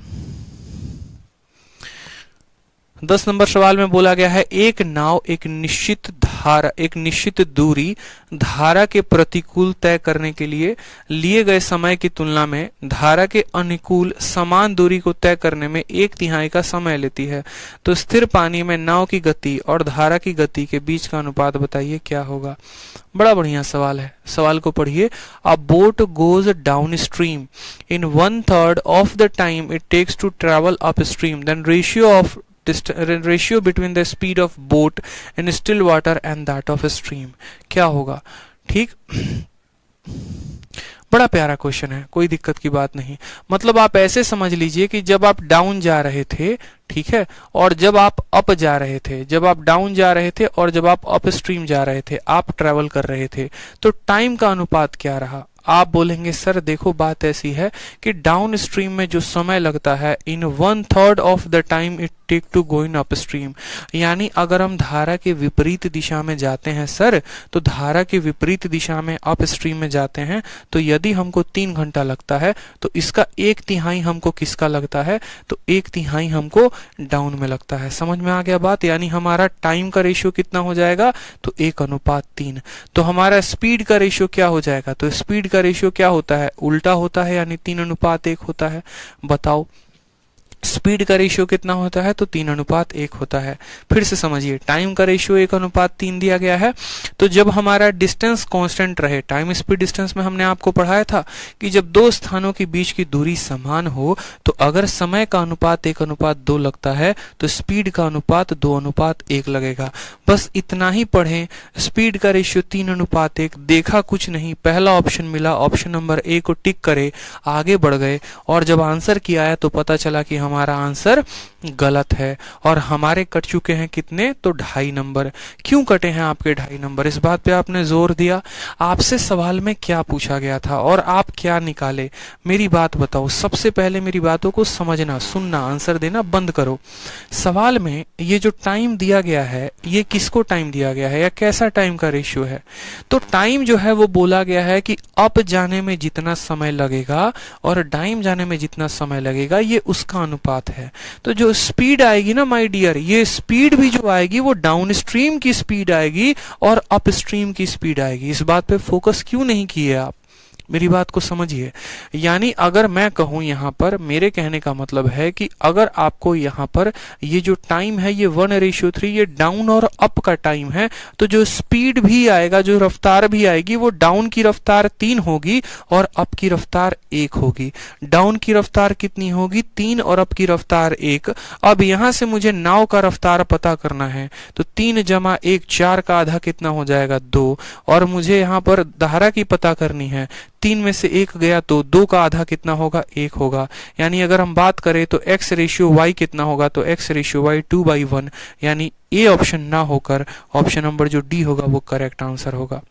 10 नंबर सवाल में बोला गया है, एक नाव एक निश्चित दूरी धारा के प्रतिकूल तय करने के लिए गए समय की तुलना में धारा के अनुकूल समान दूरी को तय करने में 1/3 का समय लेती है। तो स्थिर पानी में नाव की गति और धारा की गति के बीच का अनुपात बताइए क्या होगा। बड़ा बढ़िया सवाल है, सवाल को पढ़िए। A boat goes down stream in 1/3 of the time it takes to travel up stream, then ratio between the speed of boat in still water and that of stream क्या होगा। ठीक, बड़ा प्यारा क्वेश्चन है, कोई दिक्कत की बात नहीं। मतलब आप ऐसे समझ लीजिए कि जब आप डाउन जा रहे थे, ठीक है, और जब आप अप जा रहे थे, जब आप डाउन जा रहे थे और जब आप अप स्ट्रीम जा रहे थे, आप ट्रेवल कर रहे थे, तो टाइम का अनुपात क्या रहा। आप बोलेंगे सर देखो बात ऐसी है कि डाउन स्ट्रीम में जो समय लगता है, in 1/3 of the time it take to go in up stream, यानी अगर हम धारा के विपरीत दिशा में जाते हैं सर, तो धारा के विपरीत दिशा में अप स्ट्रीम में जाते हैं, तो यदि हमको 3 घंटा लगता है तो इसका 1/3 हमको किसका लगता है, तो 1/3 हमको डाउन में लगता है। समझ में आ गया बात, यानी हमारा टाइम का रेशियो कितना हो जाएगा, तो 1/3। तो हमारा स्पीड का रेशियो क्या हो जाएगा, तो स्पीड का रेशियो क्या होता है, उल्टा होता है, यानी 3/1 होता है। बताओ स्पीड का रेशियो कितना होता है, तो 3/1 होता है। फिर से समझिए, टाइम का रेशियो 1/3 दिया गया है। तो जब हमारा डिस्टेंस कांस्टेंट रहे, टाइम स्पीड डिस्टेंस में हमने आपको पढ़ाया था कि जब 2 स्थानों के बीच की दूरी समान हो, तो अगर समय का अनुपात 1/2 लगता है तो स्पीड का अनुपात 2/1 लगेगा। बस इतना ही पढ़ें। स्पीड का रेशियो 3/1, देखा कुछ नहीं, पहला ऑप्शन मिला, ऑप्शन नंबर ए को टिक करे, आगे बढ़ गए, और जब आंसर किया है तो पता चला कि हमारा आंसर गलत है, और हमारे कट चुके हैं कितने, तो 2.5 नंबर। क्यों कटे हैं आपके 2.5 नंबर, इस बात पे आपने जोर दिया। आपसे सवाल में क्या पूछा गया था और आप क्या निकाले, मेरी बात बताओ। सबसे पहले मेरी बातों को समझना, सुनना, आंसर देना बंद करो। सवाल में ये जो टाइम दिया गया है, ये किसको टाइम दिया गया है, या कैसा टाइम का रेशियो है। तो टाइम जो है वो बोला गया है कि अप जाने में जितना समय लगेगा और डाउन जाने में जितना समय लगेगा, ये उसका अनुपात है। तो जो स्पीड आएगी ना माय डियर, ये स्पीड भी जो आएगी वो डाउन स्ट्रीम की स्पीड आएगी और अप स्ट्रीम की स्पीड आएगी। इस बात पे फोकस क्यों नहीं किए आप, मेरी बात को समझिए। यानी अगर मैं कहूं यहाँ पर, मेरे कहने का मतलब है कि अगर आपको यहाँ पर ये जो टाइम है ये 1:3 ये डाउन और अप का टाइम है, तो जो स्पीड भी आएगा, जो रफ्तार भी आएगी, वो डाउन की रफ्तार 3 होगी और अप की रफ्तार 1 होगी। डाउन की रफ्तार कितनी होगी? 3 और अप की रफ्तार 1। अब यहां से मुझे नाव का रफ्तार पता करना है, तो 3 जमा 1 4 का आधा कितना हो जाएगा? 2। और मुझे यहाँ पर धारा की पता करनी है, 3 में से 1 गया तो 2 का आधा कितना होगा? 1 होगा। यानी अगर हम बात करें तो x रेशियो y कितना होगा? तो x रेशियो y 2/1, यानी ए ऑप्शन ना होकर ऑप्शन नंबर जो डी होगा वो करेक्ट आंसर होगा।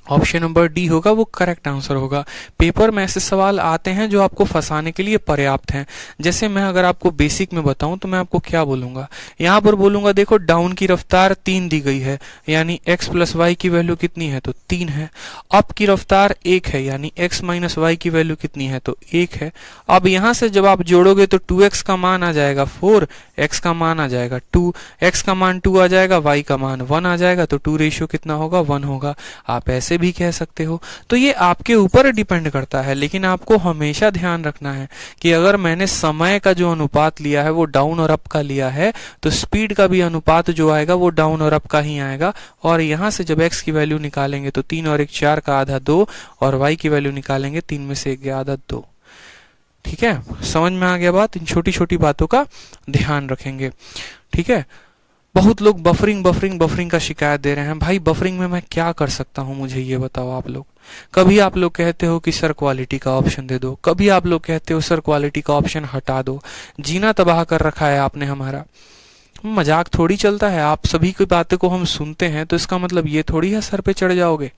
ऑप्शन नंबर डी होगा वो करेक्ट आंसर होगा। पेपर में ऐसे सवाल आते हैं जो आपको फंसाने के लिए पर्याप्त हैं। जैसे मैं अगर आपको बेसिक में बताऊं तो मैं आपको क्या बोलूंगा, यहां पर बोलूंगा देखो डाउन की रफ्तार 3 दी गई है, यानी x प्लस वाई की वैल्यू कितनी है? तो 3 है। अप की रफ्तार 1 है, यानी x माइनस वाई की वैल्यू कितनी है? तो 1 है। अब यहां से जब आप जोड़ोगे तो 2x का मान आ जाएगा 4, x का मान आ जाएगा 2, x का मान 2 आ जाएगा, y का मान 1 आ जाएगा, तो 2 रेशियो कितना होगा? 1 होगा। आप ऐसे भी कह सकते हो। तो ये आपके ऊपर डिपेंड करता है, लेकिन आपको हमेशा ध्यान रखना है कि अगर मैंने समय का जो अनुपात लिया है वो डाउन और अप का लिया है, तो स्पीड का भी अनुपात जो आएगा वो डाउन और अप का ही आएगा। और यहां से जब x की वैल्यू निकालेंगे तो 3 और 1 4 का आधा 2, और y की वैल्यू निकालेंगे 3 में से 1 का आधा 2। ठीक है, समझ में आ गया बात? इन छोटी छोटी बातों का ध्यान रखेंगे। ठीक है, बहुत लोग बफरिंग का शिकायत दे रहे हैं। भाई बफरिंग में मैं क्या कर सकता हूं, मुझे ये बताओ आप लोग। कभी आप लोग कहते हो कि सर क्वालिटी का ऑप्शन दे दो, कभी आप लोग कहते हो सर क्वालिटी का ऑप्शन हटा दो। जीना तबाह कर रखा है आपने हमारा। मजाक थोड़ी चलता है। आप सभी की बातें को हम सुनते हैं तो इसका मतलब ये थोड़ी है सर पे चढ़ जाओगे।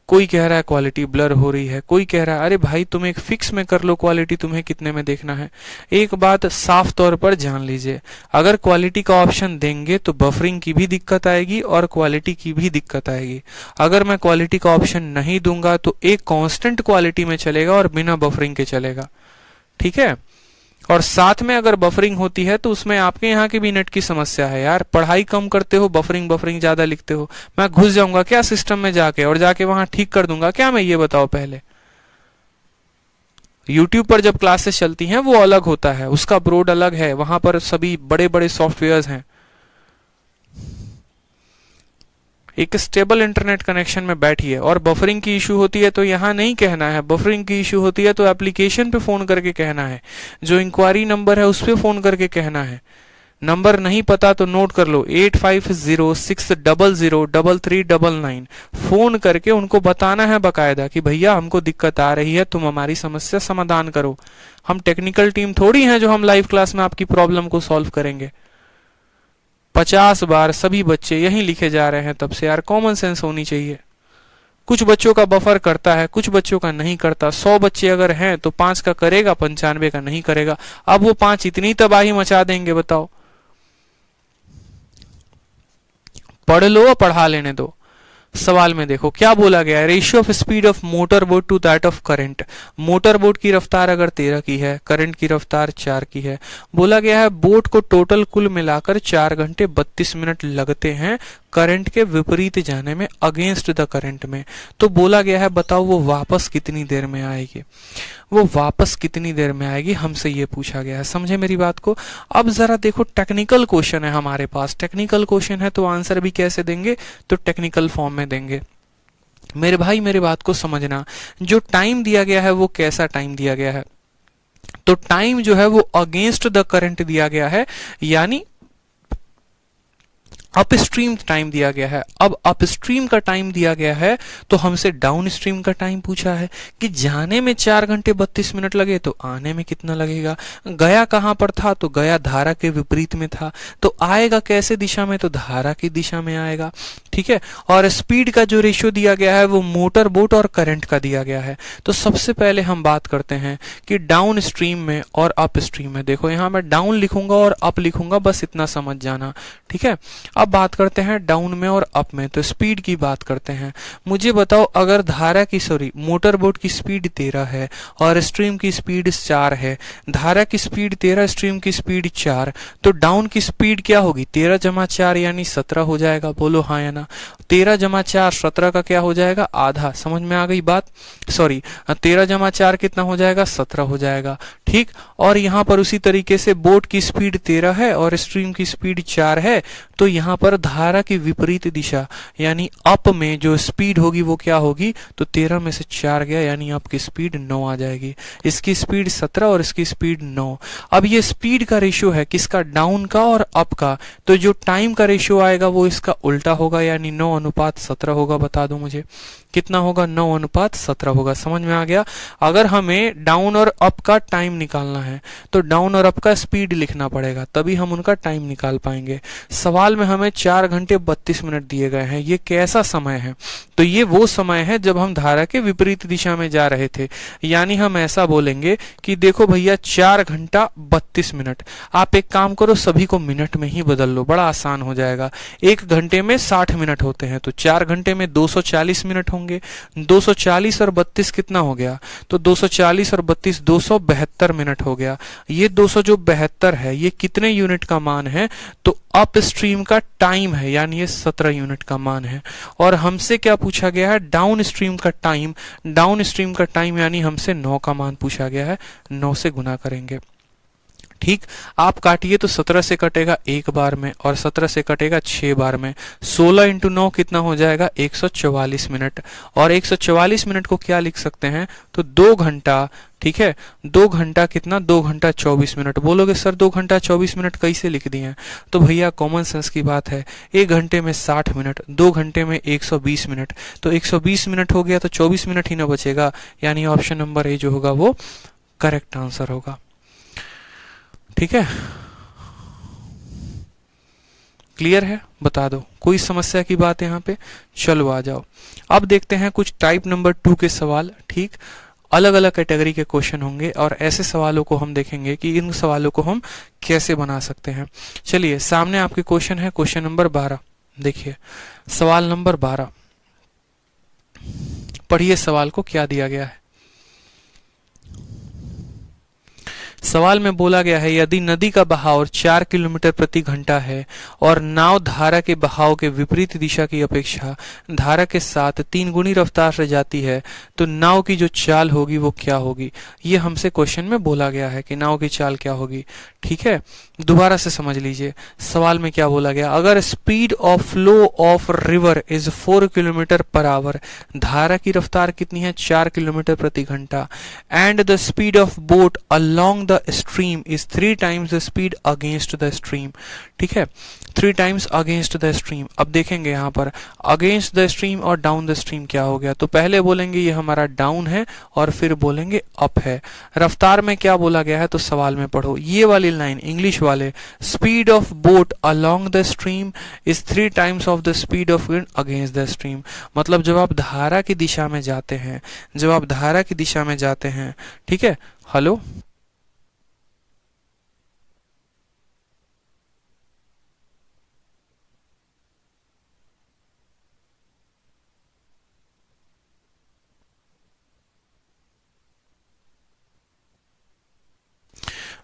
कोई कह रहा है क्वालिटी ब्लर हो रही है, कोई कह रहा है अरे भाई तुम एक फिक्स में कर लो क्वालिटी, तुम्हें कितने में देखना है। एक बात साफ तौर पर जान लीजिए, अगर क्वालिटी का ऑप्शन देंगे तो बफरिंग की भी दिक्कत आएगी और क्वालिटी की भी दिक्कत आएगी। अगर मैं क्वालिटी का ऑप्शन नहीं दूंगा तो एक कांस्टेंट क्वालिटी में चलेगा और बिना बफरिंग के चलेगा। ठीक है, और साथ में अगर बफरिंग होती है तो उसमें आपके यहाँ की भी नेट की समस्या है यार। पढ़ाई कम करते हो, बफरिंग ज्यादा लिखते हो। मैं घुस जाऊंगा क्या सिस्टम में जाके और जाके वहां ठीक कर दूंगा क्या? मैं ये बताओ पहले। YouTube पर जब क्लासेस चलती हैं वो अलग होता है, उसका ब्रोड अलग है, वहां पर सभी बड़े बड़े सॉफ्टवेयर हैं। एक स्टेबल इंटरनेट कनेक्शन में बैठिए। और बफरिंग की इशू होती है तो यहाँ नहीं कहना है, बफरिंग की इशू होती है तो एप्लीकेशन पे फोन करके कहना है, जो इंक्वायरी नंबर है उस पे फोन करके कहना है। नंबर नहीं पता तो नोट कर लो, 8506003399। फोन करके उनको बताना है बकायदा कि भैया हमको दिक्कत आ रही है, तुम हमारी समस्या समाधान करो। हम टेक्निकल टीम थोड़ी हैं जो हम लाइव क्लास में आपकी प्रॉब्लम को सॉल्व करेंगे। 50 बार सभी बच्चे यही लिखे जा रहे हैं, तब से यार कॉमन सेंस होनी चाहिए। कुछ बच्चों का बफर करता है, कुछ बच्चों का नहीं करता। 100 बच्चे अगर हैं तो 5 का करेगा, 95 का नहीं करेगा। अब वो 5 इतनी तबाही मचा देंगे, बताओ। पढ़ लो और पढ़ा लेने दो। सवाल में देखो क्या बोला गया है, ratio of speed of motor boat to that of current. Motor boat की रफ्तार अगर 13 की है, करंट की रफ्तार 4 की है। बोला गया है बोट को टोटल कुल मिलाकर 4 घंटे 32 मिनट लगते हैं करंट के विपरीत जाने में, अगेंस्ट द करंट में। तो बोला गया है बताओ वो वापस कितनी देर में आएगी, वो वापस कितनी देर में आएगी, हमसे ये पूछा गया है। समझे मेरी बात को? अब जरा देखो, टेक्निकल क्वेश्चन है हमारे पास। टेक्निकल क्वेश्चन है तो आंसर भी कैसे देंगे? तो टेक्निकल फॉर्म में देंगे। मेरे भाई मेरी बात को समझना, जो टाइम दिया गया है वो कैसा टाइम दिया गया है? तो टाइम जो है वो अगेंस्ट द करंट दिया गया है, यानी अपस्ट्रीम टाइम दिया गया है। अब अपस्ट्रीम का टाइम दिया गया है तो हमसे डाउन स्ट्रीम का टाइम पूछा है कि जाने में 4 घंटे 32 मिनट लगे तो आने में कितना लगेगा। गया कहां पर था? तो गया धारा के विपरीत में था। तो आएगा कैसे दिशा में? तो धारा की दिशा में आएगा। ठीक है, और स्पीड का जो रेशियो दिया गया है वो मोटर बोट और करंट का दिया गया है। तो सबसे पहले हम बात करते हैं कि डाउन स्ट्रीम में और अप स्ट्रीम में। देखो यहां मैं डाउन लिखूंगा और अप लिखूंगा, बस इतना समझ जाना। ठीक है, अब बात करते हैं डाउन में और अप में। तो स्पीड की बात करते हैं। मुझे बताओ, अगर धारा की मोटर बोट की स्पीड 13 है और स्ट्रीम की स्पीड 4 है, धारा की स्पीड 13, स्ट्रीम की स्पीड 4, तो डाउन की स्पीड क्या होगी? 13 जमा 4 यानी 17 हो जाएगा। बोलो हाँ या ना? गुना। 13 जमा 4 17 का क्या हो जाएगा, आधा। समझ में आ गई बात, सॉरी 13 जमा 4 कितना हो जाएगा, 17 हो जाएगा। ठीक, और यहाँ पर उसी तरीके से बोट की स्पीड 13 है और स्ट्रीम की स्पीड 4 है, तो यहाँ पर धारा की विपरीत दिशा यानी अप में जो स्पीड होगी वो क्या होगी, तो 13 में से 4 गया यानी अप की स्पीड 9 आ जाएगी। इसकी स्पीड 17 और इसकी स्पीड 9। अब ये स्पीड का रेशियो है किसका, डाउन का और अप का, तो जो टाइम का रेशियो आएगा वो इसका उल्टा होगा यानी 9:17 होगा। बता दो मुझे कितना होगा, 9:17 होगा। समझ में आ गया। अगर हमें डाउन और अप का टाइम निकालना है तो डाउन और अप का स्पीड लिखना पड़ेगा, तभी हम उनका टाइम निकाल पाएंगे। सवाल में हमें 4 घंटे 32 मिनट दिए गए हैं, ये कैसा समय है, तो ये वो समय है जब हम धारा के विपरीत दिशा में जा रहे थे। यानी हम ऐसा बोलेंगे कि देखो भैया 4 घंटा 32 मिनट। आप एक काम करो, सभी को मिनट में ही बदल लो, बड़ा आसान हो जाएगा। 1 घंटे में 60 मिनट होते हैं, तो 4 घंटे में 240 मिनट होंगे। 240 और 32 कितना हो गया, तो 240 और 32 272 मिनट हो गया। ये 272 है, ये कितने यूनिट का मान है, तो अप स्ट्रीम का टाइम है, यानी ये 17 यूनिट का मान है। और हमसे क्या पूछा गया है, डाउन स्ट्रीम का टाइम। डाउन स्ट्रीम का टाइम यानी हमसे 9 का मान पूछा गया है, 9 से गुना करेंगे। ठीक, आप काटिए तो 17 से कटेगा 1 बार में और 17 से कटेगा 6 बार में। 16 इंटू 9 कितना हो जाएगा, 144 मिनट। और 144 मिनट को क्या लिख सकते हैं, तो 2 घंटा। ठीक है, 2 घंटा कितना, 2 घंटा 24 मिनट। बोलोगे सर 2 घंटा 24 मिनट कैसे लिख दिए, तो भैया कॉमन सेंस की बात है। 1 घंटे में 60 मिनट, 2 घंटे में 120 मिनट, तो 120 मिनट हो गया तो 24 मिनट ही ना बचेगा, यानी ऑप्शन नंबर ए जो होगा वो करेक्ट आंसर होगा। ठीक है, क्लियर है, बता दो कोई समस्या की बात है यहाँ पे। चलो आ जाओ, अब देखते हैं कुछ टाइप नंबर 2 के सवाल। ठीक, अलग अलग कैटेगरी के क्वेश्चन होंगे और ऐसे सवालों को हम देखेंगे कि इन सवालों को हम कैसे बना सकते हैं। चलिए, सामने आपके क्वेश्चन है, क्वेश्चन नंबर 12। देखिए सवाल नंबर 12, पढ़िए सवाल को क्या दिया गया है। सवाल में बोला गया है, यदि नदी का बहाव 4 किलोमीटर प्रति घंटा है और नाव धारा के बहाव के विपरीत दिशा की अपेक्षा धारा के साथ 3 गुनी रफ्तार से जाती है, तो नाव की जो चाल होगी वो क्या होगी। ये हमसे क्वेश्चन में बोला गया है कि नाव की चाल क्या होगी। ठीक है, दोबारा से समझ लीजिए सवाल में क्या बोला गया। अगर speed of flow of river is 4 kilometre per our, धारा की रफ्तार कितनी है, 4 किलोमीटर प्रति घंटा, and the speed of boat along the stream is 3 times the speed against the stream. ठीक है, 3 टाइम्स अगेंस्ट द स्ट्रीम। अब देखेंगे यहाँ पर अगेंस्ट द स्ट्रीम और डाउन द स्ट्रीम क्या हो गया, तो पहले बोलेंगे ये हमारा डाउन है और फिर बोलेंगे अप है। रफ्तार में क्या बोला गया है, तो सवाल में पढ़ो ये वाली लाइन इंग्लिश वाले, speed of boat along the stream is 3 times of the speed of wind against the stream. मतलब जब आप धारा की दिशा में जाते हैं, जब आप धारा की दिशा में जाते हैं, ठीक है, हेलो,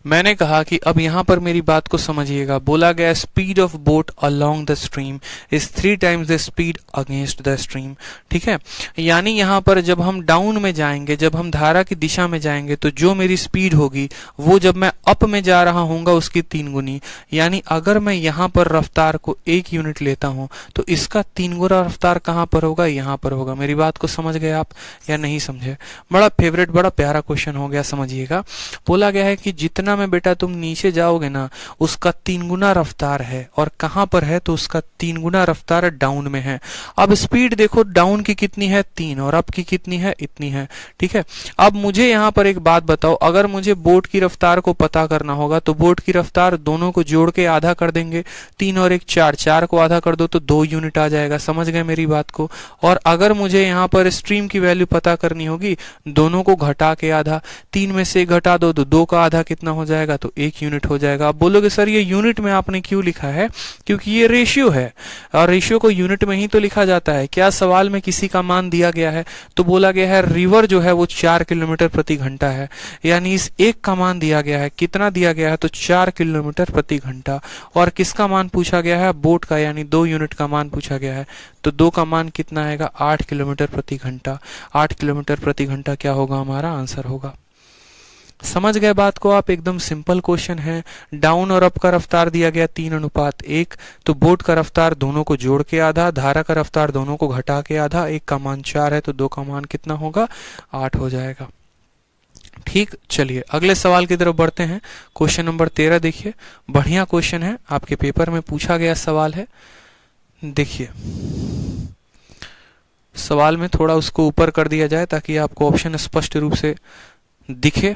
मैंने कहा कि अब यहां पर मेरी बात को समझिएगा। बोला गया speed of boat along the stream is 3 times the speed against the stream. ठीक है, यानी यहां पर जब हम डाउन में जाएंगे, जब हम धारा की दिशा में जाएंगे, तो जो मेरी स्पीड होगी वो जब मैं अप में जा रहा हूंगा उसकी 3 गुनी। यानी अगर मैं यहां पर रफ्तार को 1 यूनिट लेता हूं तो इसका 3 गुना रफ्तार कहां पर होगा, यहां पर होगा। मेरी बात को समझ गए आप या नहीं समझे। बड़ा फेवरेट, बड़ा प्यारा क्वेश्चन हो गया, समझिएगा। बोला गया है कि जितना में बेटा तुम नीचे जाओगे ना उसका 3 गुना रफ्तार है, और कहां पर है, तो उसका 3 गुना रफ्तार डाउन में है। अब स्पीड देखो डाउन की कितनी है, 3, और अप की कितनी है, इतनी है। ठीक है, अब मुझे यहां पर एक बात बताओ, अगर मुझे बोट की रफ्तार को पता करना होगा तो बोट की रफ्तार दोनों को जोड़ के आधा कर देंगे। 3 और 1 4, 4 को आधा कर दो तो 2 यूनिट आ जाएगा। समझ गए मेरी बात को। और अगर मुझे यहां पर स्ट्रीम की वैल्यू पता करनी होगी, दोनों को घटा के आधा, 3 में से 1 घटा दो तो 2 का आधा कितना हो जाएगा, तो 1 यूनिट हो जाएगा। आप बोलोगे सर ये यूनिट में आपने क्यों लिखा है? क्योंकि ये रेशियो है और रेशियो को यूनिट में ही तो लिखा जाता है। क्या सवाल में किसी का मान दिया गया है? तो बोला गया है रिवर जो है वो 4 किलोमीटर प्रति घंटा है, यानी इस एक का मान दिया गया है। कितना दिया गया है? तो 4 किलोमीटर प्रति घंटा। और किसका मान पूछा गया है? बोट का, यानी 2 यूनिट का मान पूछा गया है। तो 2 का मान कितना आएगा? 8 किलोमीटर प्रति घंटा। 8 किलोमीटर प्रति घंटा क्या होगा? हमारा आंसर होगा। समझ गए बात को आप? एकदम सिंपल क्वेश्चन है। डाउन और अप का रफ्तार दिया गया 3:1, तो बोट का रफ्तार दोनों को जोड़ के आधा, धारा का रफ्तार दोनों को घटा के आधा। एक का मान 4 है तो 2 का मान कितना होगा? 8 हो जाएगा। ठीक, चलिए अगले सवाल की तरफ बढ़ते हैं। क्वेश्चन नंबर 13 देखिए, बढ़िया क्वेश्चन है, आपके पेपर में पूछा गया सवाल है। देखिए सवाल में थोड़ा उसको ऊपर कर दिया जाए ताकि आपको ऑप्शन स्पष्ट रूप से दिखे।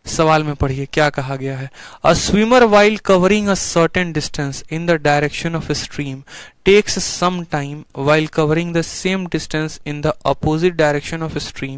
सवाल में पढ़िए क्या कहा गया है। अ swimmer while covering a certain distance in the direction of a stream takes some time while covering the same distance in the opposite direction of a stream।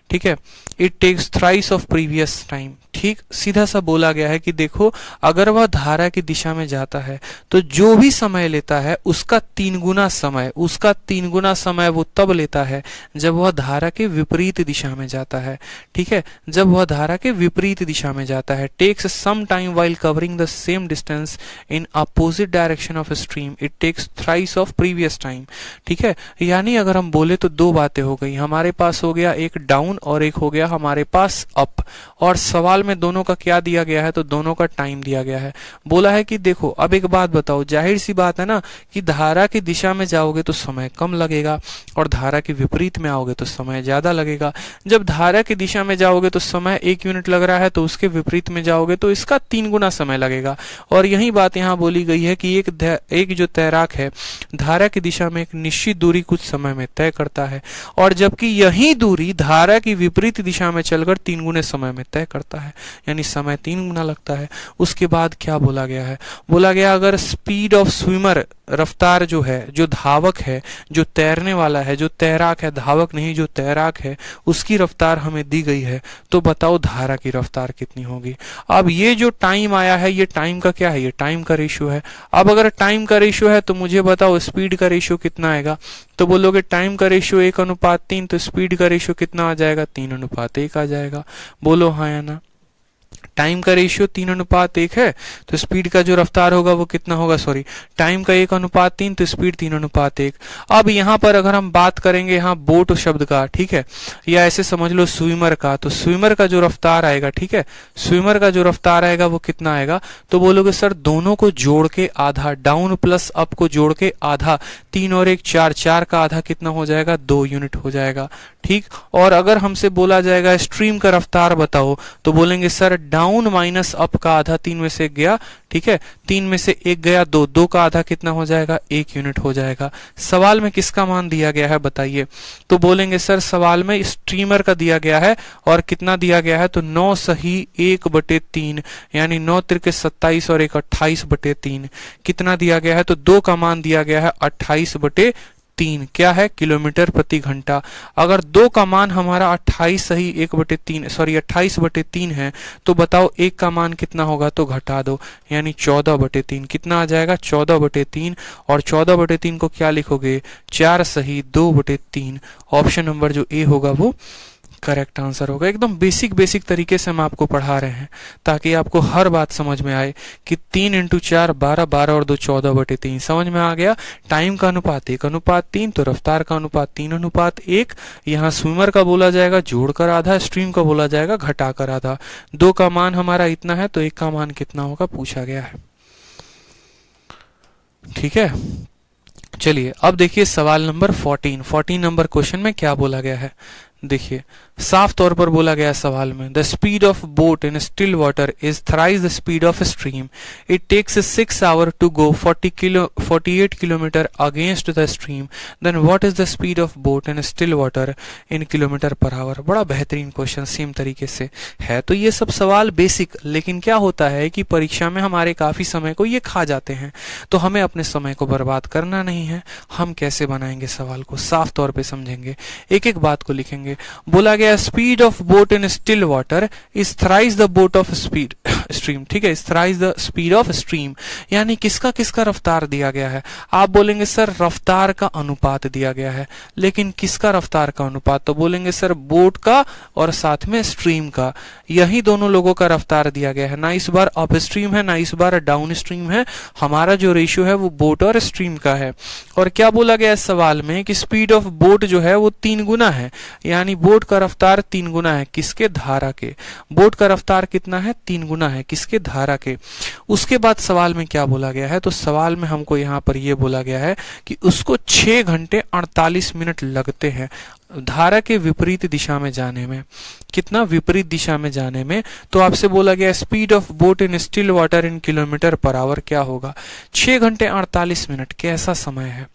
ठीक है, it takes thrice of previous time। ठीक, सीधा सा बोला गया है कि देखो अगर वह धारा की दिशा में जाता है तो जो भी समय लेता है उसका 3 गुना समय वो तब लेता है जब वह धारा के विपरीत दिशा में जाता है। ठीक है, जब वह धारा के विपरीत दिशा में जाता है। Takes some time while covering the same distance in opposite direction of a stream it takes thrice of previous time। ठीक है, यानी अगर हम बोले तो 2 बातें हो गई। हमारे पास हो गया एक डाउन और एक हो गया हमारे पास अप, और सवाल में दोनों का क्या दिया गया है? तो दोनों का टाइम दिया गया है। बोला है कि देखो अब एक बात बताओ, जाहिर सी बात है ना कि धारा की दिशा में जाओगे तो समय कम लगेगा और धारा के विपरीत में आओगे तो समय ज्यादा लगेगा। जब धारा की दिशा में जाओगे तो समय 1 यूनिट लग रहा है, तो उसके विपरीत में जाओगे तो इसका 3 गुना समय लगेगा। और यही बात यहाँ बोली गई है कि एक जो तैराक है धारा की दिशा में एक निश्चित दूरी कुछ समय में तय करता है, और जबकि यही दूरी धारा की विपरीत दिशा में चलकर 3 गुने समय में तय करता है, यानी समय 3 गुना लगता है। उसके बाद क्या बोला गया है? बोला गया अगर स्पीड ऑफ स्विमर, रफ्तार जो है, जो धावक है, जो तैरने वाला है, जो तैराक है, धावक नहीं जो तैराक है, उसकी रफ्तार हमें दी गई है, तो बताओ धारा की रफ्तार कितनी होगी। अब ये जो टाइम आया है ये टाइम का क्या है? ये टाइम का रेशियो है। अब अगर टाइम का रेशियो है तो मुझे बताओ स्पीड का रेशियो कितना आएगा? तो बोलोगे टाइम का रेशियो 1:3, तो स्पीड का रेशियो कितना आ जाएगा? 3:1 आ जाएगा। बोलो हाँ या ना। टाइम का रेशियो 3:1 है तो स्पीड का जो रफ्तार होगा वो कितना होगा? सॉरी, टाइम का 1:3 तो स्पीड 3:1। अब यहाँ पर अगर हम बात करेंगे यहाँ बोट शब्द का, ठीक है, या ऐसे समझ लो स्विमर का, तो स्विमर का जो रफ्तार आएगा, ठीक है, स्विमर का जो रफ्तार आएगा वो कितना आएगा? तो बोलोगे सर दोनों को जोड़ के आधा, डाउन प्लस अप को जोड़ के आधा, 3 और 1 4, 4 का आधा कितना हो जाएगा? 2 यूनिट हो जाएगा। ठीक, और अगर हमसे बोला जाएगा स्ट्रीम का रफ्तार बताओ, तो बोलेंगे सर डाउन माइनस अप का आधा, 3 में से 1 गया, ठीक है, 3 में से 1 गया 2, 2 का आधा कितना हो जाएगा? 1 यूनिट हो जाएगा। सवाल में किसका मान दिया गया है बताइए? तो बोलेंगे सर सवाल में स्ट्रीमर का दिया गया है, और कितना दिया गया है? तो 9 सही 1/3, यानी 9 तिरके 27 और 1 28/3 कितना दिया गया है? तो 2 का मान दिया गया है 28/3, क्या है? किलोमीटर प्रति घंटा। अगर 2 का मान हमारा 28 सही 1/3 सॉरी 28/3 है, तो बताओ 1 का मान कितना होगा? तो घटा दो, यानी 14/3 कितना आ जाएगा? 14/3। और 14/3 को क्या लिखोगे? 4 सही 2/3। ऑप्शन नंबर जो ए होगा वो करेक्ट आंसर होगा। एकदम बेसिक तरीके से हम आपको पढ़ा रहे हैं ताकि आपको हर बात समझ में आए कि 3 × 4 12, 12 और 2 14/3 समझ में आ गया। टाइम का अनुपात 1:3, तो रफ्तार का अनुपात 3:1। यहाँ स्विमर का बोला जाएगा जोड़कर आधा, स्ट्रीम का बोला जाएगा घटाकर आधा। 2 का मान हमारा इतना है तो 1 का मान कितना होगा पूछा गया है। ठीक है, चलिए अब देखिए सवाल नंबर 14 नंबर क्वेश्चन में क्या बोला गया है। देखिए साफ तौर पर बोला गया सवाल में, the speed of boat in still water is thrice the speed of stream. It takes 6 hour to go 48 kilometre against the stream. Then what is the speed of boat in still water in kilometre per hour. बड़ा बेहतरीन question same तरीके से है। तो ये सब सवाल basic, लेकिन क्या होता है कि परीक्षा में हमारे काफी समय को ये खा जाते हैं, तो हमें अपने समय को बर्बाद करना नहीं है। हम कैसे बनाएंगे सवाल को साफ तौर पर समझेंगे, एक एक बात को लिखेंगे। करेंगे। बोला गया speed of boat in still water is thrice the boat of speed stream, ठीक है, is thrice the speed of stream, यानी किसका किसका रफ्तार दिया गया है। आप बोलेंगे सर रफ्तार का अनुपात दिया गया है, लेकिन किसका रफ्तार का अनुपात, तो बोलेंगे सर बोट का और साथ में स्ट्रीम का, यही दोनों लोगों का रफ्तार दिया गया है। ना इस बार अप स्ट्रीम है ना इस बार डाउन स्ट्रीम है, हमारा जो रेशियो है वो बोट और स्ट्रीम का है। और क्या बोला गया इस सवाल में कि स्पीड ऑफ बोट जो है वो 3 गुना है, यानी बोट का रफ्तार 3 गुना है किसके, धारा के। बोट का रफ्तार कितना है, 3 गुना है किसके, धारा के। उसके बाद सवाल में क्या बोला गया है, तो सवाल में हमको यहाँ पर यह बोला गया है कि उसको 6 घंटे 48 मिनट लगते हैं धारा के विपरीत दिशा में जाने में। कितना, विपरीत दिशा में जाने में। तो आपसे बोला गया speed of boat in still water in kilometre per our क्या होगा। 6 घंटे 48 मिनट कैसा समय है,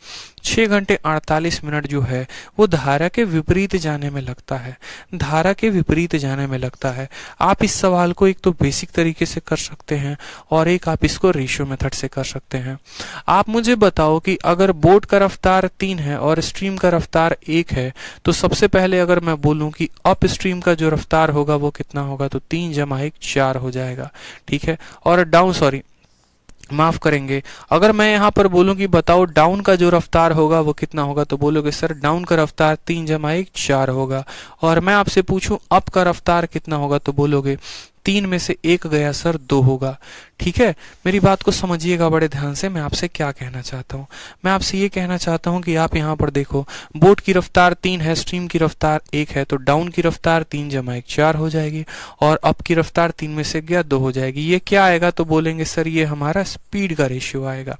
6 घंटे 48 मिनट जो है वो धारा के विपरीत जाने में लगता है, धारा के विपरीत जाने में लगता है। आप इस सवाल को एक तो बेसिक तरीके से कर सकते हैं और एक आप इसको रेशियो मेथड से कर सकते हैं। आप मुझे बताओ कि अगर बोट का रफ्तार 3 है और स्ट्रीम का रफ्तार 1 है, तो सबसे पहले अगर मैं बोलूं कि अप स्ट्रीम का जो रफ्तार होगा वो कितना होगा, तो 3 + 1 4 हो जाएगा, ठीक है। और डाउन, सॉरी माफ करेंगे, अगर मैं यहाँ पर बोलूं कि बताओ डाउन का जो रफ्तार होगा वो कितना होगा, तो बोलोगे सर डाउन का रफ्तार 3 + 1 4 होगा। और मैं आपसे पूछूं अप का रफ्तार कितना होगा, तो बोलोगे 3 में से 1 गया सर 2 होगा, ठीक है। मेरी बात को समझिएगा बड़े ध्यान से, मैं आपसे क्या कहना चाहता हूँ। मैं आपसे ये कहना चाहता हूँ कि आप यहाँ पर देखो, बोट की रफ्तार 3 है, स्ट्रीम की रफ्तार 1 है, तो डाउन की रफ्तार 3 + 1 4 हो जाएगी और अप की रफ्तार 3 में से गया 2 हो जाएगी। ये क्या आएगा, तो बोलेंगे सर ये हमारा स्पीड का रेशियो आएगा,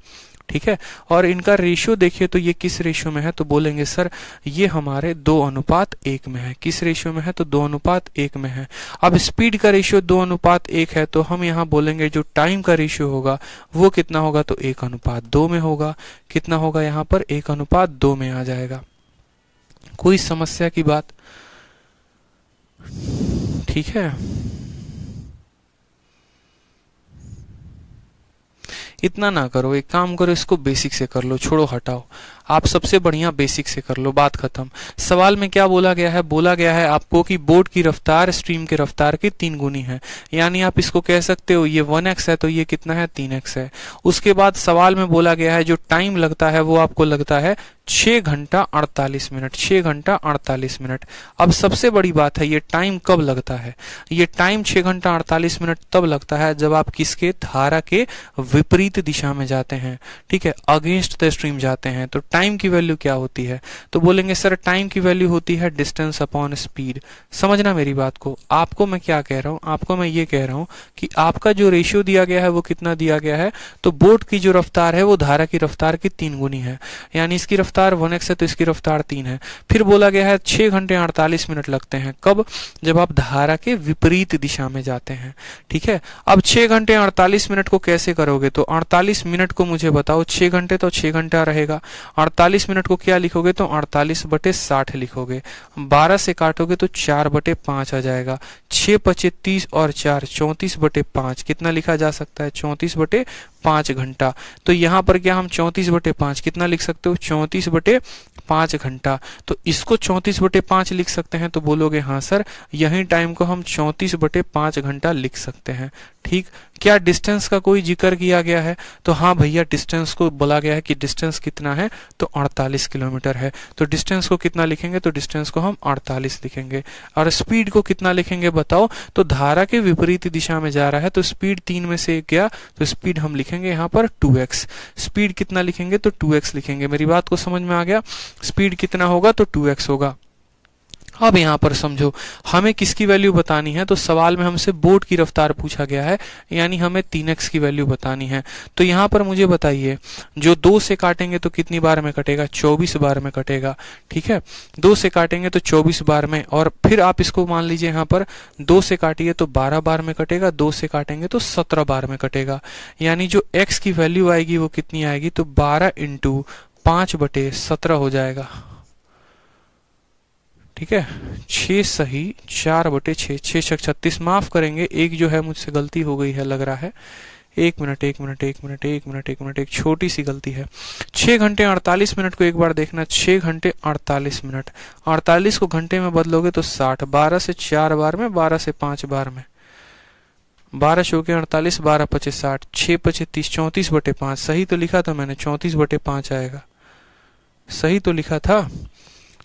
ठीक है। और इनका रेशियो देखिए तो ये किस रेशियो में है, तो बोलेंगे सर ये हमारे 2:1 में है। किस रेशियो में है, तो 2:1 में है। अब स्पीड का रेशियो 2:1 है, तो हम यहाँ बोलेंगे जो टाइम का रेशियो होगा वो कितना होगा, तो 1:2 में होगा। कितना होगा यहाँ पर, 1:2 में आ जाएगा। कोई समस्या की बात, ठीक है। इतना ना करो, एक काम करो, इसको बेसिक से कर लो, छोड़ो हटाओ, आप सबसे बढ़िया बेसिक से कर लो, बात खत्म। सवाल में क्या बोला गया है, बोला गया है आपको कि बोट की रफ्तार स्ट्रीम के रफ्तार की 3 गुनी है, यानी आप इसको कह सकते हो ये 1x है तो ये कितना है, 3x है। उसके बाद सवाल में बोला गया है जो टाइम लगता है वो आपको लगता है 6 घंटा 48 मिनट, 6 घंटा 48 मिनट। अब सबसे बड़ी बात है ये टाइम कब लगता है, ये टाइम 6 घंटा 48 मिनट तब लगता है जब आप किसके, धारा के विपरीत दिशा में जाते हैं, ठीक है, अगेंस्ट द स्ट्रीम जाते हैं। तो टाइम की वैल्यू क्या होती है, तो बोलेंगे सर टाइम की वैल्यू होती है डिस्टेंस अपॉन स्पीड। समझना मेरी बात को, आपको मैं क्या कह रहा हूं, आपको मैं ये कह रहा हूं कि आपका जो रेशियो दिया गया है वो कितना दिया गया है, तो बोट की जो रफ्तार है वो धारा की रफ्तार की 3 गुनी है, यानी इसकी रफ्तार 1x है तो इसकी रफ्तार 3 है। फिर बोला गया है 6 घंटे 48 मिनट लगते हैं, कब, जब आप धारा के विपरीत दिशा में जाते हैं, ठीक है। अब 6 घंटे 48 मिनट को कैसे करोगे, तो 48 मिनट को मुझे बताओ, 6 घंटे तो 6 घंटा रहेगा, 48 मिनट को क्या लिखोगे, तो 48/60 लिखोगे, 12 से काटोगे तो 4/5 आ जाएगा, 6 × 30 और 4 34/5, कितना लिखा जा सकता है, 34/5 घंटा। तो यहाँ पर क्या हम 34/5 कितना लिख सकते हो, 34/5 घंटा। तो इसको 34/5 लिख सकते हैं, तो बोलोगे हाँ सर यही टाइम को हम 34/5 घंटा लिख सकते हैं, ठीक। क्या डिस्टेंस का कोई जिक्र किया गया है, तो हाँ भैया डिस्टेंस को बोला गया है कि डिस्टेंस कितना है, तो 48 किलोमीटर है। तो डिस्टेंस को कितना लिखेंगे, तो डिस्टेंस को हम 48 लिखेंगे। और स्पीड को कितना लिखेंगे बताओ, तो धारा के विपरीत दिशा में जा रहा है तो स्पीड 3 में से 1 गया, तो स्पीड हम लिखेंगे यहाँ पर 2x। स्पीड कितना लिखेंगे, तो 2x लिखेंगे। मेरी बात को समझ में आ गया, स्पीड कितना होगा, तो 2x होगा। अब यहाँ पर समझो हमें किसकी वैल्यू बतानी है, तो सवाल में हमसे बोट की रफ्तार पूछा गया है, यानी हमें 3x की वैल्यू बतानी है। तो यहाँ पर मुझे बताइए जो 2 से काटेंगे तो कितनी बार में कटेगा, 24 बार में कटेगा, ठीक है। 2 से काटेंगे तो 24 बार में, और फिर आप इसको मान लीजिए यहाँ पर 2 से काटिए तो 12 बार में कटेगा, 2 से काटेंगे तो 17 बार में कटेगा, यानी जो x की वैल्यू आएगी वो कितनी आएगी, तो 12 × 5/17 हो जाएगा, ठीक है। 6 सही 4/6, 6×6 = 36, माफ करेंगे एक जो है मुझसे गलती हो गई है लग रहा है, एक मिनट एक मिनट एक मिनट एक मिनट एक मिनट, एक छोटी सी गलती है। 6 घंटे 48 मिनट को एक बार देखना, 6 घंटे 48 मिनट, 48 को घंटे में बदलोगे तो 60, 12 से 4 बार में, 12 से 5 बार में, 12 चौके 48, 12 पचे 60, 6 पचे 30, 34/5। सही तो लिखा था मैंने, 34/5 आएगा, सही तो लिखा था,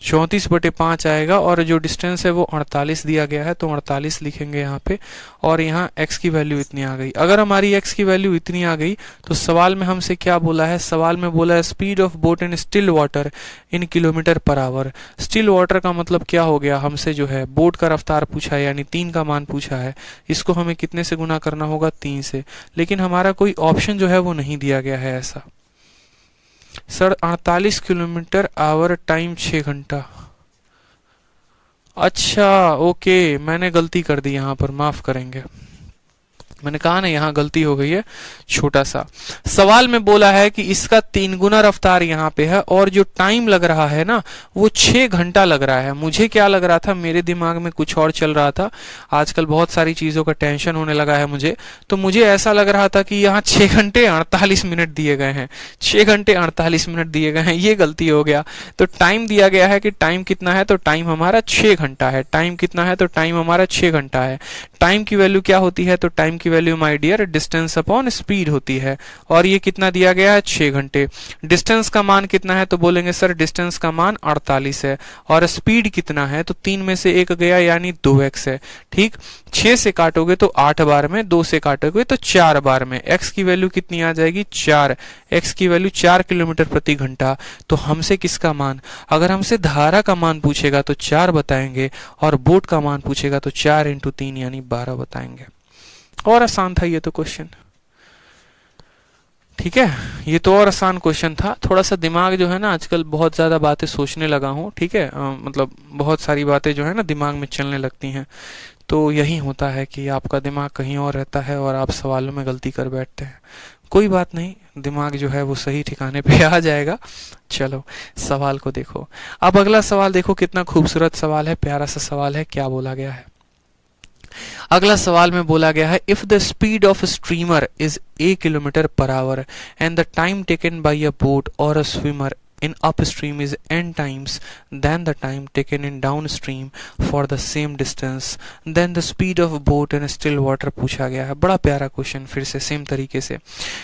34/5 आएगा। और जो डिस्टेंस है वो 48 दिया गया है, तो 48 लिखेंगे यहाँ पे। और यहाँ x की वैल्यू इतनी आ गई। अगर हमारी x की वैल्यू इतनी आ गई तो सवाल में हमसे क्या बोला है, सवाल में बोला है speed of boat in still water in km/h। Still water का मतलब क्या हो गया, हमसे जो है बोट का रफ्तार पूछा है, यानी 3 का मान पूछा है। इसको हमें कितने से गुना करना होगा, 3 से। लेकिन हमारा कोई ऑप्शन जो है वो नहीं दिया गया है ऐसा। सर 48 km/h, टाइम 6 घंटा। अच्छा ओके, मैंने गलती कर दी यहाँ पर, माफ करेंगे। मैंने कहा ना यहाँ गलती हो गई है, छोटा सा। सवाल में बोला है कि इसका 3 गुना रफ्तार यहाँ पे है, और जो टाइम लग रहा है ना वो 6 घंटा लग रहा है। मुझे क्या लग रहा था, मेरे दिमाग में कुछ और चल रहा था। आजकल बहुत सारी चीजों का टेंशन होने लगा है मुझे, तो मुझे ऐसा लग रहा था कि यहाँ 6 घंटे 48 मिनट दिए गए हैं, 6 घंटे 48 मिनट दिए गए हैं। ये गलती हो गया। तो टाइम दिया गया है कि टाइम कितना है, तो टाइम हमारा 6 घंटा है। टाइम कितना है, तो टाइम हमारा 6 घंटा है। टाइम की वैल्यू क्या होती है, तो टाइम की value my dear distance upon speed होती है। और ये कितना दिया गया है, 6 घंटे। डिस्टेंस का मान कितना है, तो बोलेंगे सर डिस्टेंस का मान 48 है। और स्पीड कितना है, तो 3 में से 1 गया, यानी 2x है। ठीक, 6 से काटोगे तो 8 बार में, 2 से काटोगे तो 4 बार में। x की वैल्यू कितनी आ जाएगी, 4। x की वैल्यू 4 किलोमीटर प्रति घंटा। तो हमसे किसका मान, अगर हमसे धारा का मान पूछेगा तो 4 बताएंगे, और बोट का मान पूछेगा तो 4 × 3 यानी 12 बताएंगे। और आसान था ये तो क्वेश्चन। ठीक है, ये तो और आसान क्वेश्चन था। थोड़ा सा दिमाग जो है ना, आजकल बहुत ज्यादा बातें सोचने लगा हूँ। ठीक है, मतलब बहुत सारी बातें जो है ना दिमाग में चलने लगती हैं। तो यही होता है कि आपका दिमाग कहीं और रहता है और आप सवालों में गलती कर बैठते हैं। कोई बात नहीं, दिमाग जो है वो सही ठिकाने पे आ जाएगा। चलो सवाल को देखो। अब अगला सवाल देखो, कितना खूबसूरत सवाल है, प्यारा सा सवाल है। क्या बोला गया है, अगला सवाल में बोला गया है, if the speed of streamer is a km/h and the time taken by a boat और a swimmer in upstream is n times than the time taken in downstream for the same distance, then the speed of boat in still water पूछा गया है। बड़ा प्यारा question, फिर से same तरीके से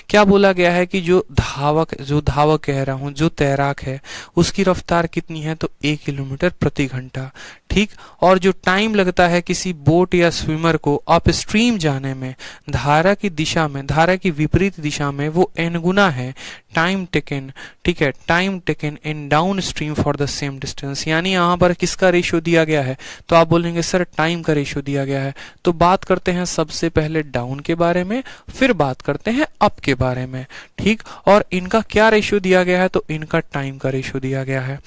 क्या बोला गया है कि जो धावक कह रहा हूँ, जो तैराक है, उसकी रफ्तार कितनी है, तो 1 किलोमीटर प्रति घंटा। ठीक, और जो टाइम लगता है किसी बोट या स्विमर को अपस्ट्रीम जाने में, धारा की दिशा में, धारा की विपरीत दिशा में, वो n गुना है टाइम टेकन। ठीक है, time taken in down stream for the same distance. यानी यहाँ पर किसका रेशियो दिया गया है, तो आप बोलेंगे सर टाइम का रेशियो दिया गया है। तो बात करते हैं सबसे पहले डाउन के बारे में, फिर बात करते हैं अप के बारे में। ठीक, और इनका क्या रेशियो दिया गया है, तो इनका टाइम का रेशियो दिया गया है।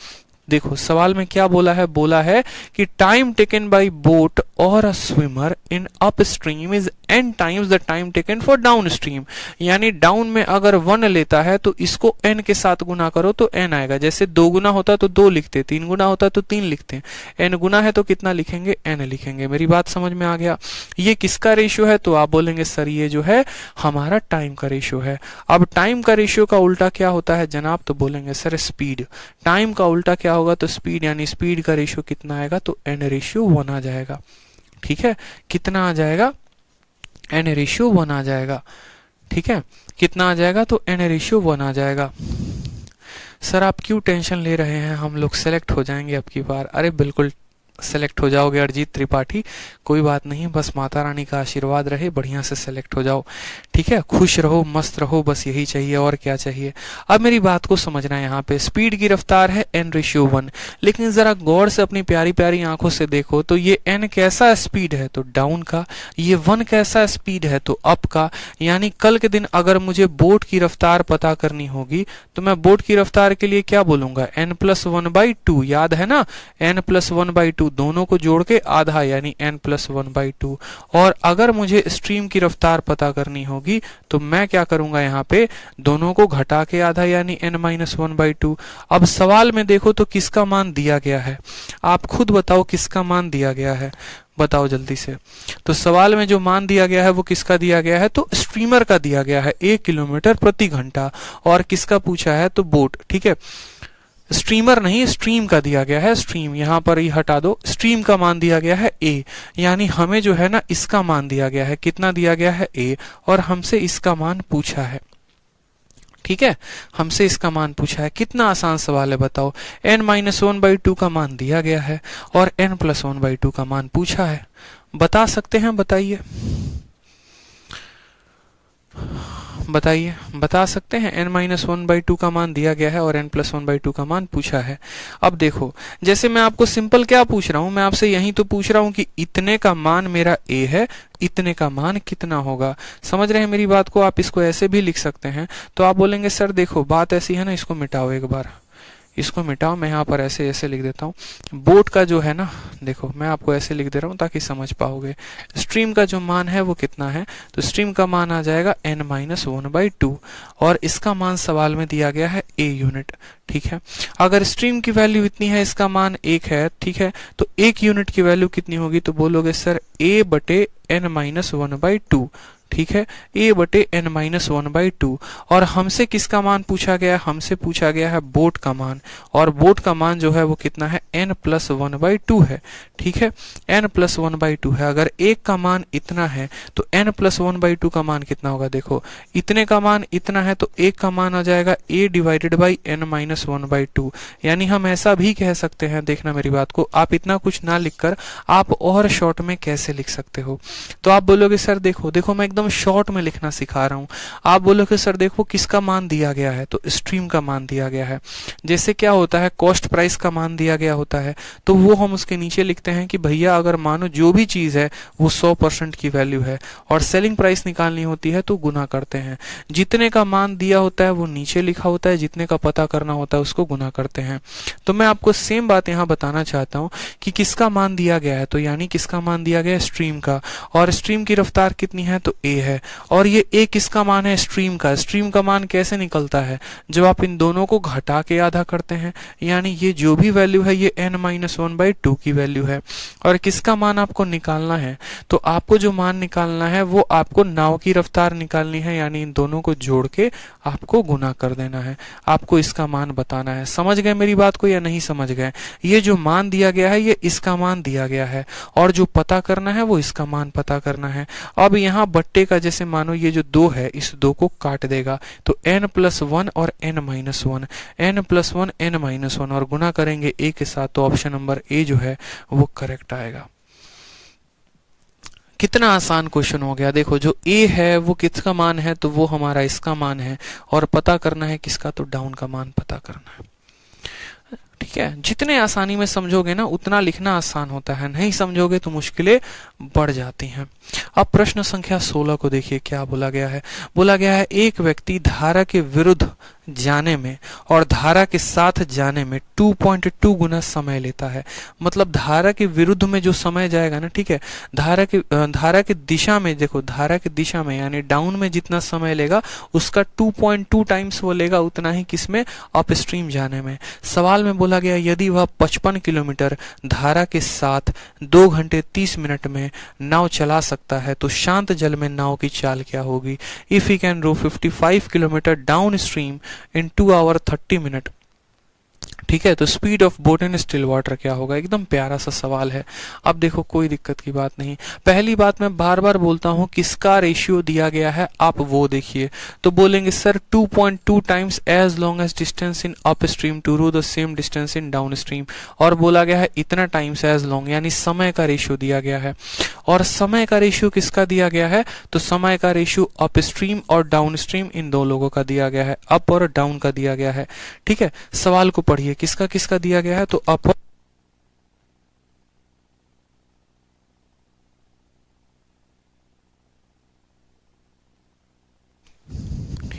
देखो सवाल में क्या बोला है कि टाइम टेकन बाय बोट और a swimmer in up stream is n times the time taken for down stream. यानी डाउन में अगर 1 लेता है तो इसको n के साथ गुना करो तो n आएगा। जैसे 2 गुना होता तो 2 लिखते, 3 गुना होता तो 3 लिखते, n गुना है तो कितना लिखेंगे, n लिखेंगे। मेरी बात समझ में आ गया। ये किसका रेशियो है, तो आप बोलेंगे सर ये जो है हमारा टाइम का रेशियो है। अब टाइम का रेशियो का उल्टा क्या होता है जनाब, तो बोलेंगे सर स्पीड। टाइम का उल्टा क्या होगा, तो स्पीड, यानी स्पीड का रेशियो कितना आएगा, तो n/1 आ जाएगा। ठीक है, कितना आ जाएगा, n/1 आ जाएगा। ठीक है, कितना आ जाएगा, तो n/1 आ जाएगा। सर आप क्यों टेंशन ले रहे हैं, हम लोग सेलेक्ट हो जाएंगे अब की बार। अरे बिल्कुल सेलेक्ट हो जाओगे अरिजीत त्रिपाठी, कोई बात नहीं, बस माता रानी का आशीर्वाद रहे, बढ़िया से सेलेक्ट हो जाओ। ठीक है, खुश रहो, मस्त रहो, बस यही चाहिए, और क्या चाहिए। अब मेरी बात को समझना है, यहाँ पे स्पीड की रफ्तार है n/1, लेकिन जरा गौर से अपनी प्यारी प्यारी आंखों से देखो तो ये n कैसा स्पीड है, तो डाउन का, ये 1 कैसा स्पीड है, तो अप का। यानी कल के दिन अगर मुझे बोट की रफ्तार पता करनी होगी तो मैं बोट की रफ्तार के लिए क्या बोलूंगा, n+1/2, याद है ना, n+1/2। दोनों को जोड़ के आधा यानी n+1/2। और अगर मुझे स्ट्रीम की रफ्तार पता करनी होगी तो मैं क्या करूंगा, यहाँ पे दोनों को घटा के आधा यानी n-1/2। अब सवाल में देखो तो किसका मान दिया गया है, आप खुद बताओ किसका मान दिया गया है, बताओ जल्दी से। तो सवाल में जो मान दिया गया है वो किसका दिया गया है, तो स्ट्रीमर का दिया गया है 1 किलोमीटर प्रति घंटा। और किसका पूछा है, तो बोट, ठीक है, स्ट्रीमर नहीं स्ट्रीम का दिया गया है, स्ट्रीम यहां पर ही हटा दो, स्ट्रीम का मान दिया गया है ए, यानी हमें जो है ना इसका मान दिया गया है, कितना दिया गया है ए, और हमसे इसका मान पूछा है, ठीक है, हमसे इसका मान पूछा है। कितना आसान सवाल है बताओ, n-1/2 का मान दिया गया है और n+1/2 का मान पूछा है, बता सकते हैं, बताइए बताइए, बता सकते हैं, n-1/2 का मान दिया गया है और n+1/2 का मान पूछा है। अब देखो, जैसे मैं आपको सिंपल क्या पूछ रहा हूं, मैं आपसे यही तो पूछ रहा हूं कि इतने का मान मेरा a है, इतने का मान कितना होगा। समझ रहे हैं मेरी बात को, आप इसको ऐसे भी लिख सकते हैं। तो आप बोलेंगे सर देखो बात ऐसी है ना, इसको मिटाओ एक बार, इसको मिटाओ, मैं यहाँ पर ऐसे ऐसे लिख देता हूँ। बोट का जो है ना, देखो मैं आपको ऐसे लिख दे रहा हूँ ताकि समझ पाओगे। स्ट्रीम का जो मान है वो कितना है, तो स्ट्रीम का मान आ जाएगा n-1/2 और इसका मान सवाल में दिया गया है a यूनिट, ठीक है। अगर स्ट्रीम की वैल्यू इतनी है, इसका मान 1 है, ठीक है, तो 1 यूनिट की वैल्यू कितनी होगी, तो बोलोगे सर a/n-1/2, ठीक है, a/n-1/2। और हमसे किसका मान पूछा गया है, हमसे पूछा गया है बोट का मान, और बोट का मान जो है वो कितना है, n+1/2 है, ठीक है, n+1/2 है। अगर एक का मान इतना है तो n+1/2 का मान कितना होगा, देखो इतने का मान इतना है तो एक का मान आ जाएगा a/n-1/2, यानी हम ऐसा भी कह सकते हैं, देखना मेरी बात को, आप इतना कुछ ना लिखकर आप और शॉर्ट में कैसे लिख सकते हो। तो आप बोलोगे सर देखो देखो मैं एकदम शॉर्ट में लिखना सिखा रहा हूं। आप बोलोगे सर देखो किसका मान दिया गया है, तो स्ट्रीम का मान दिया गया है। जैसे क्या होता है, कॉस्ट प्राइस का मान दिया गया होता है, तो वो हम उसके नीचे लिखते हैं कि भैया अगर मानो जो भी चीज है वो 100% की वैल्यू है, और सेलिंग प्राइस निकालनी होती है तो गुना करते हैं। जितने का मान दिया होता है वो नीचे लिखा होता है, जितने का पता करना होता है उसको गुना करते हैं। तो मैं आपको सेम बात यहाँ बताना चाहता हूँ कि किसका मान दिया गया है, तो यानी किसका मान दिया गया है, स्ट्रीम का, और स्ट्रीम की रफ्तार कितनी है, तो a है। और ये a किसका मान है, स्ट्रीम का। स्ट्रीम का मान कैसे निकलता है, जब आप इन दोनों को घटा के आधा करते हैं, यानी ये जो भी वैल्यू है ये n-1/2 की वैल्यू है। और किसका मान आपको निकालना है, तो आपको जो मान निकालना है वो आपको नाव की रफ्तार निकालनी है, यानी इन दोनों को जोड़ के आपको गुना कर देना है, आपको इसका मान बताना है। समझ गए मेरी बात को या नहीं समझ गए, ये जो मान दिया गया है ये इसका मान दिया गया है, और जो पता करना है वो इसका मान पता करना है। अब यहाँ बट्टे का जैसे मानो ये जो 2 है, इस 2 को काट देगा, तो n+1 और n-1, n+1 n-1 और गुना करेंगे a के साथ, तो ऑप्शन नंबर ए जो है वो करेक्ट आएगा। कितना आसान क्वेश्चन हो गया। देखो जो a है वो किसका मान है, तो वो हमारा इसका मान है, और पता करना है किसका, तो डाउन का मान पता करना है, ठीक है। जितने आसानी में समझोगे ना उतना लिखना आसान होता है, नहीं समझोगे तो मुश्किलें बढ़ जाती हैं। अब प्रश्न संख्या 16 को देखिए, क्या बोला गया है। बोला गया है एक व्यक्ति धारा के विरुद्ध जाने में और धारा के साथ जाने में 2.2 गुना समय लेता है। मतलब धारा के विरुद्ध में जो समय जाएगा ना, ठीक है, धारा के दिशा में, देखो धारा की दिशा में यानी डाउन में जितना समय लेगा उसका 2.2 टाइम्स वो लेगा उतना ही किसमें, अप स्ट्रीम जाने में। सवाल में बोला गया यदि वह 55 किलोमीटर धारा के साथ 2 घंटे 30 मिनट में नाव चला सकता है तो शांत जल में नाव की चाल क्या होगी। If he can row 55 kilometre down stream in 2 hour 30 minute, ठीक है, तो speed of boat in still water क्या होगा। एकदम प्यारा सा सवाल है। अब देखो कोई दिक्कत की बात नहीं। पहली बात मैं बार बार बोलता हूं किसका रेशियो दिया गया है, आप वो देखिए। तो बोलेंगे sir 2.2 times as long as distance in up stream to row the same distance in down stream, और बोला गया है इतना टाइम्स एज लॉन्ग, यानी समय का रेशियो दिया गया है। और समय का रेशियो किसका दिया गया है, तो समय का रेशियो अप स्ट्रीम और डाउन स्ट्रीम इन दो लोगों का दिया गया है, अप और डाउन का दिया गया है, ठीक है। सवाल को पढ़िए किसका किसका दिया गया है, तो अप,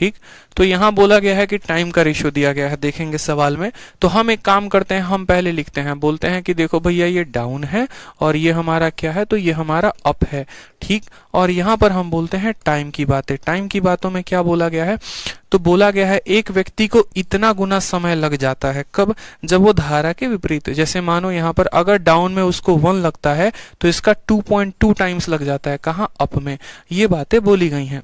ठीक। तो यहाँ बोला गया है कि टाइम का रेशियो दिया गया है, देखेंगे सवाल में। तो हम एक काम करते हैं, हम पहले लिखते हैं, बोलते हैं कि देखो भैया ये डाउन है और ये हमारा क्या है, तो ये हमारा अप है, ठीक। और यहाँ पर हम बोलते हैं टाइम की बातें। टाइम की बातों में क्या बोला गया है, तो बोला गया है एक व्यक्ति को इतना गुना समय लग जाता है, कब, जब वो धारा के विपरीत, जैसे मानो यहाँ पर अगर डाउन में उसको 1 लगता है तो इसका 2.2 टाइम्स लग जाता है, कहाँ, अप में। ये बातें बोली गई हैं,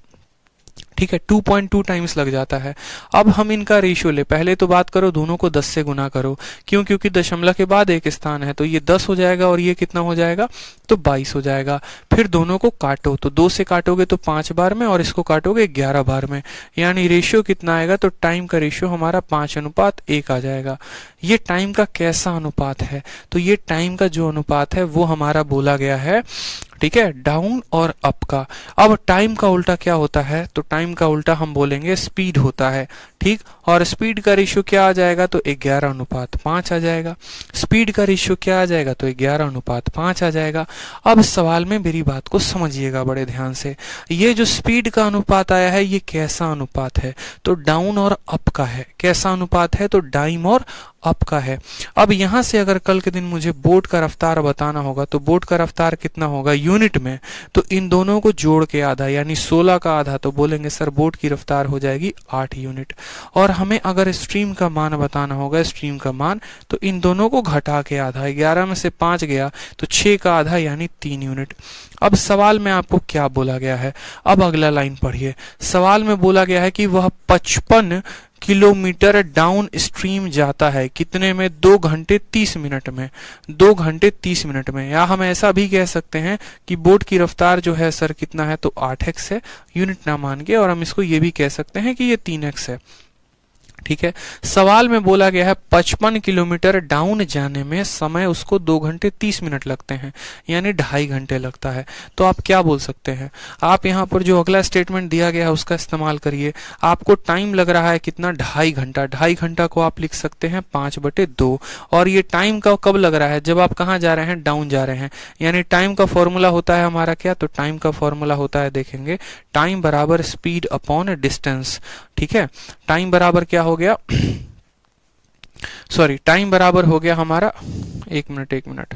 ठीक है, 2.2 टाइम्स लग जाता है। अब हम इनका रेशियो ले, पहले तो बात करो दोनों को 10 से गुना करो, क्यों, क्योंकि दशमलव के बाद एक स्थान है, तो ये 10 हो जाएगा और ये कितना हो जाएगा, तो 22 हो जाएगा। फिर दोनों को काटो, तो 2 से काटोगे तो 5 बार में और इसको काटोगे 11 बार में, यानी रेशियो कितना आएगा, तो टाइम का रेशियो हमारा 5:1 आ जाएगा। ये टाइम का कैसा अनुपात है, तो ये टाइम का जो अनुपात है वो हमारा बोला गया है, ठीक है, डाउन और अप का। अब टाइम का उल्टा क्या होता है, तो टाइम का उल्टा हम बोलेंगे स्पीड होता है, ठीक। और स्पीड का रेशियो क्या आ जाएगा, तो 11:5 आ जाएगा। स्पीड का रेशियो क्या आ जाएगा, तो 11:5 आ जाएगा। अब सवाल में मेरी बात को समझिएगा बड़े ध्यान से, ये जो स्पीड का अनुपात आया है ये कैसा अनुपात है, तो डाउन और अप का है। कैसा अनुपात है, तो डाउन और अप का है। अब यहां से अगर कल के दिन मुझे बोट का रफ्तार बताना होगा, तो बोट का रफ्तार कितना होगा यूनिट में, तो इन दोनों को जोड़ के आधा, यानी 16 का आधा, तो बोलेंगे सर बोट की रफ्तार हो जाएगी 8 यूनिट। और हमें अगर स्ट्रीम का मान बताना होगा, स्ट्रीम का मान, तो इन दोनों को घटा के आधा, 11 में से 5 गया तो 6 का आधा यानी 3 यूनिट। अब सवाल में आपको क्या बोला गया है, अब अगला लाइन पढ़िए। सवाल में बोला गया है कि वह 55 किलोमीटर डाउन स्ट्रीम जाता है, कितने में, 2 घंटे 30 मिनट में, 2 घंटे 30 मिनट में। या हम ऐसा भी कह सकते हैं कि बोट की रफ्तार जो है सर कितना है, तो 8x है, यूनिट ना मान के, और हम इसको ये भी कह सकते हैं कि ये 3x है, ठीक है। सवाल में बोला गया है 55 किलोमीटर डाउन जाने में समय उसको 2 घंटे 30 मिनट लगते हैं, यानी 2.5 घंटे लगता है। तो आप क्या बोल सकते हैं, आप यहाँ पर जो अगला स्टेटमेंट दिया गया है उसका इस्तेमाल करिए। आपको टाइम लग रहा है कितना, 2.5 घंटा। 2.5 घंटा को आप लिख सकते हैं 5/2। और ये टाइम का कब लग रहा है, जब आप कहाँ जा रहे हैं, डाउन जा रहे हैं। यानी टाइम का फॉर्मूला होता है हमारा क्या, तो टाइम का फॉर्मूला होता है, देखेंगे, टाइम बराबर स्पीड अपॉन डिस्टेंस, ठीक है। टाइम बराबर क्या हो गया, सॉरी, टाइम बराबर हो गया हमारा, एक मिनट,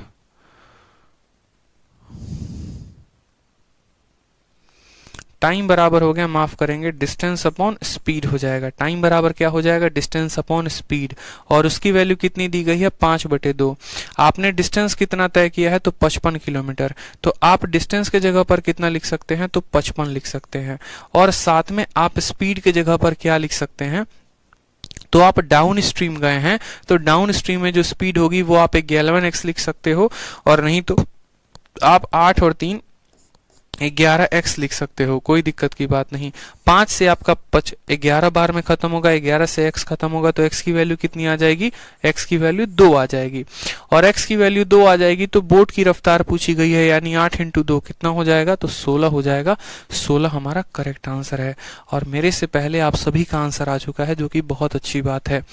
टाइम बराबर हो गया, माफ करेंगे, डिस्टेंस अपॉन स्पीड हो जाएगा। टाइम बराबर क्या हो जाएगा, डिस्टेंस अपॉन स्पीड, और उसकी वैल्यू कितनी दी गई है, 5/2। आपने डिस्टेंस कितना तय किया है, तो 55 किलोमीटर, तो आप डिस्टेंस के जगह पर कितना लिख सकते हैं, तो 55 लिख सकते हैं। और साथ में आप स्पीड के जगह पर क्या लिख सकते हैं, तो आप डाउन स्ट्रीम गए हैं, तो डाउन स्ट्रीम में जो स्पीड होगी वो आप 11x लिख सकते हो, और नहीं तो आप 8 और 3 11x लिख सकते हो, कोई दिक्कत की बात नहीं। 5 से आपका 11 बार में खत्म होगा, 11 से x खत्म होगा, तो x की वैल्यू कितनी आ जाएगी, x की वैल्यू 2 आ जाएगी। और x की वैल्यू 2 आ जाएगी तो बोट की रफ्तार पूछी गई है, यानी 8 × 2 कितना हो जाएगा, तो 16 हो जाएगा। 16 हमारा करेक्ट आंसर है, और मेरे से पहले आप सभी का आंसर आ चुका है, जो कि बहुत अच्छी बात है।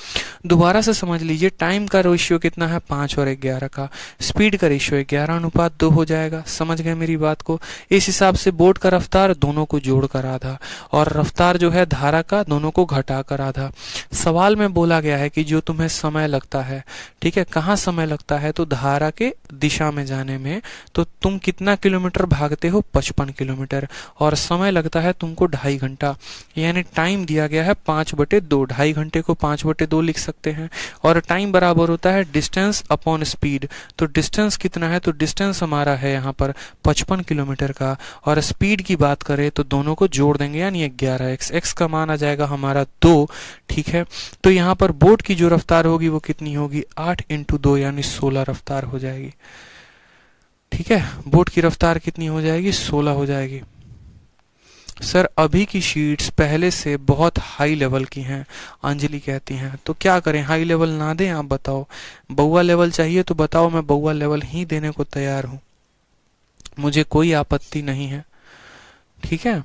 दोबारा से समझ लीजिए, टाइम का रेशियो कितना है, 5 और 11 का। स्पीड का रेशियो 11:2 हो जाएगा। समझ गए मेरी बात को। इस हिसाब से बोट का रफ्तार दोनों को जोड़कर आधा, और रफ्तार जो है धारा का दोनों को घटाकर आधा। सवाल में बोला गया है कि जो तुम्हें समय लगता है, ठीक है, कहाँ समय लगता है, तो धारा के दिशा में जाने में, तो तुम कितना किलोमीटर भागते हो, 55 किलोमीटर, और समय लगता है तुमको 2.5 घंटा, यानी टाइम दिया गया है 5/2। 2.5 घंटे को 5/2 लिख सकते हैं। और टाइम बराबर होता है डिस्टेंस अपॉन स्पीड, तो डिस्टेंस कितना है, तो डिस्टेंस हमारा है यहाँ पर 55 किलोमीटर का, और स्पीड की बात करें तो दोनों को जोड़ देंगे, यानी 11x। x का मान आ जाएगा हमारा 2, ठीक है। तो यहाँ पर बोट की जो रफ्तार होगी वो कितनी होगी, 8 × 2 यानी 16 रफ्तार हो जाएगी, ठीक है। बोट की रफ्तार कितनी हो जाएगी, 16 हो जाएगी। सर अभी की शीट्स पहले से बहुत हाई लेवल की हैं, अंजलि कहती हैं, तो क्या करें, हाई लेवल ना दें, आप बताओ। बउआ लेवल चाहिए तो बताओ, मैं बउआ लेवल ही देने को तैयार हूं, मुझे कोई आपत्ति नहीं है, ठीक है।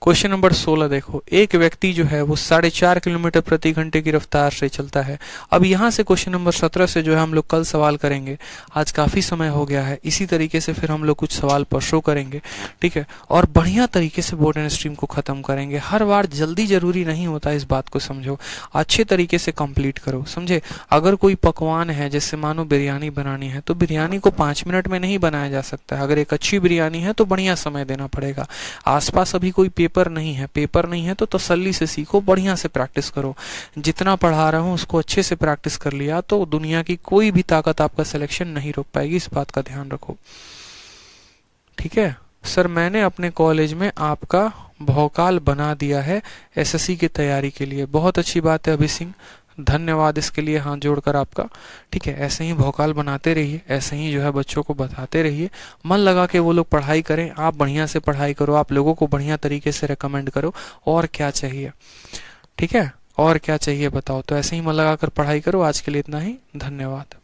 क्वेश्चन नंबर 16 देखो, एक व्यक्ति जो है वो 4.5 किलोमीटर प्रति घंटे की रफ्तार से चलता है। अब यहाँ से क्वेश्चन नंबर 17 से जो है हम लोग कल सवाल करेंगे। आज काफी समय हो गया है, इसी तरीके से फिर हम लोग कुछ सवाल परसों करेंगे, ठीक है। और बढ़िया तरीके से बोर्ड एंड स्ट्रीम को खत्म करेंगे। हर बार जल्दी जरूरी नहीं होता, इस बात को समझो। अच्छे तरीके से कंप्लीट करो, समझे। अगर कोई पकवान है, जैसे मानो बिरयानी बनानी है, तो बिरयानी को 5 मिनट में नहीं बनाया जा सकता है। अगर एक अच्छी बिरयानी है तो बढ़िया समय देना पड़ेगा। आसपास अभी कोई पेपर नहीं है तो तसल्ली से सीखो, बढ़िया से प्रैक्टिस करो। जितना पढ़ा रहा हूँ उसको अच्छे से प्रैक्टिस कर लिया तो दुनिया की कोई भी ताकत आपका सिलेक्शन नहीं रोक पाएगी, इस बात का ध्यान रखो, ठीक है। सर मैंने अपने कॉलेज में आपका भौकाल बना दिया है एसएससी की तैयारी के लिए। बहुत अच्छी बात है अभि सिंह, धन्यवाद इसके लिए हाथ जोड़कर आपका, ठीक है। ऐसे ही भौकाल बनाते रहिए, ऐसे ही जो है बच्चों को बताते रहिए, मन लगा के वो लोग पढ़ाई करें, आप बढ़िया से पढ़ाई करो, आप लोगों को बढ़िया तरीके से रेकमेंड करो। और क्या चाहिए, ठीक है, और क्या चाहिए बताओ। तो ऐसे ही मन लगा कर पढ़ाई करो। आज के लिए इतना ही, धन्यवाद।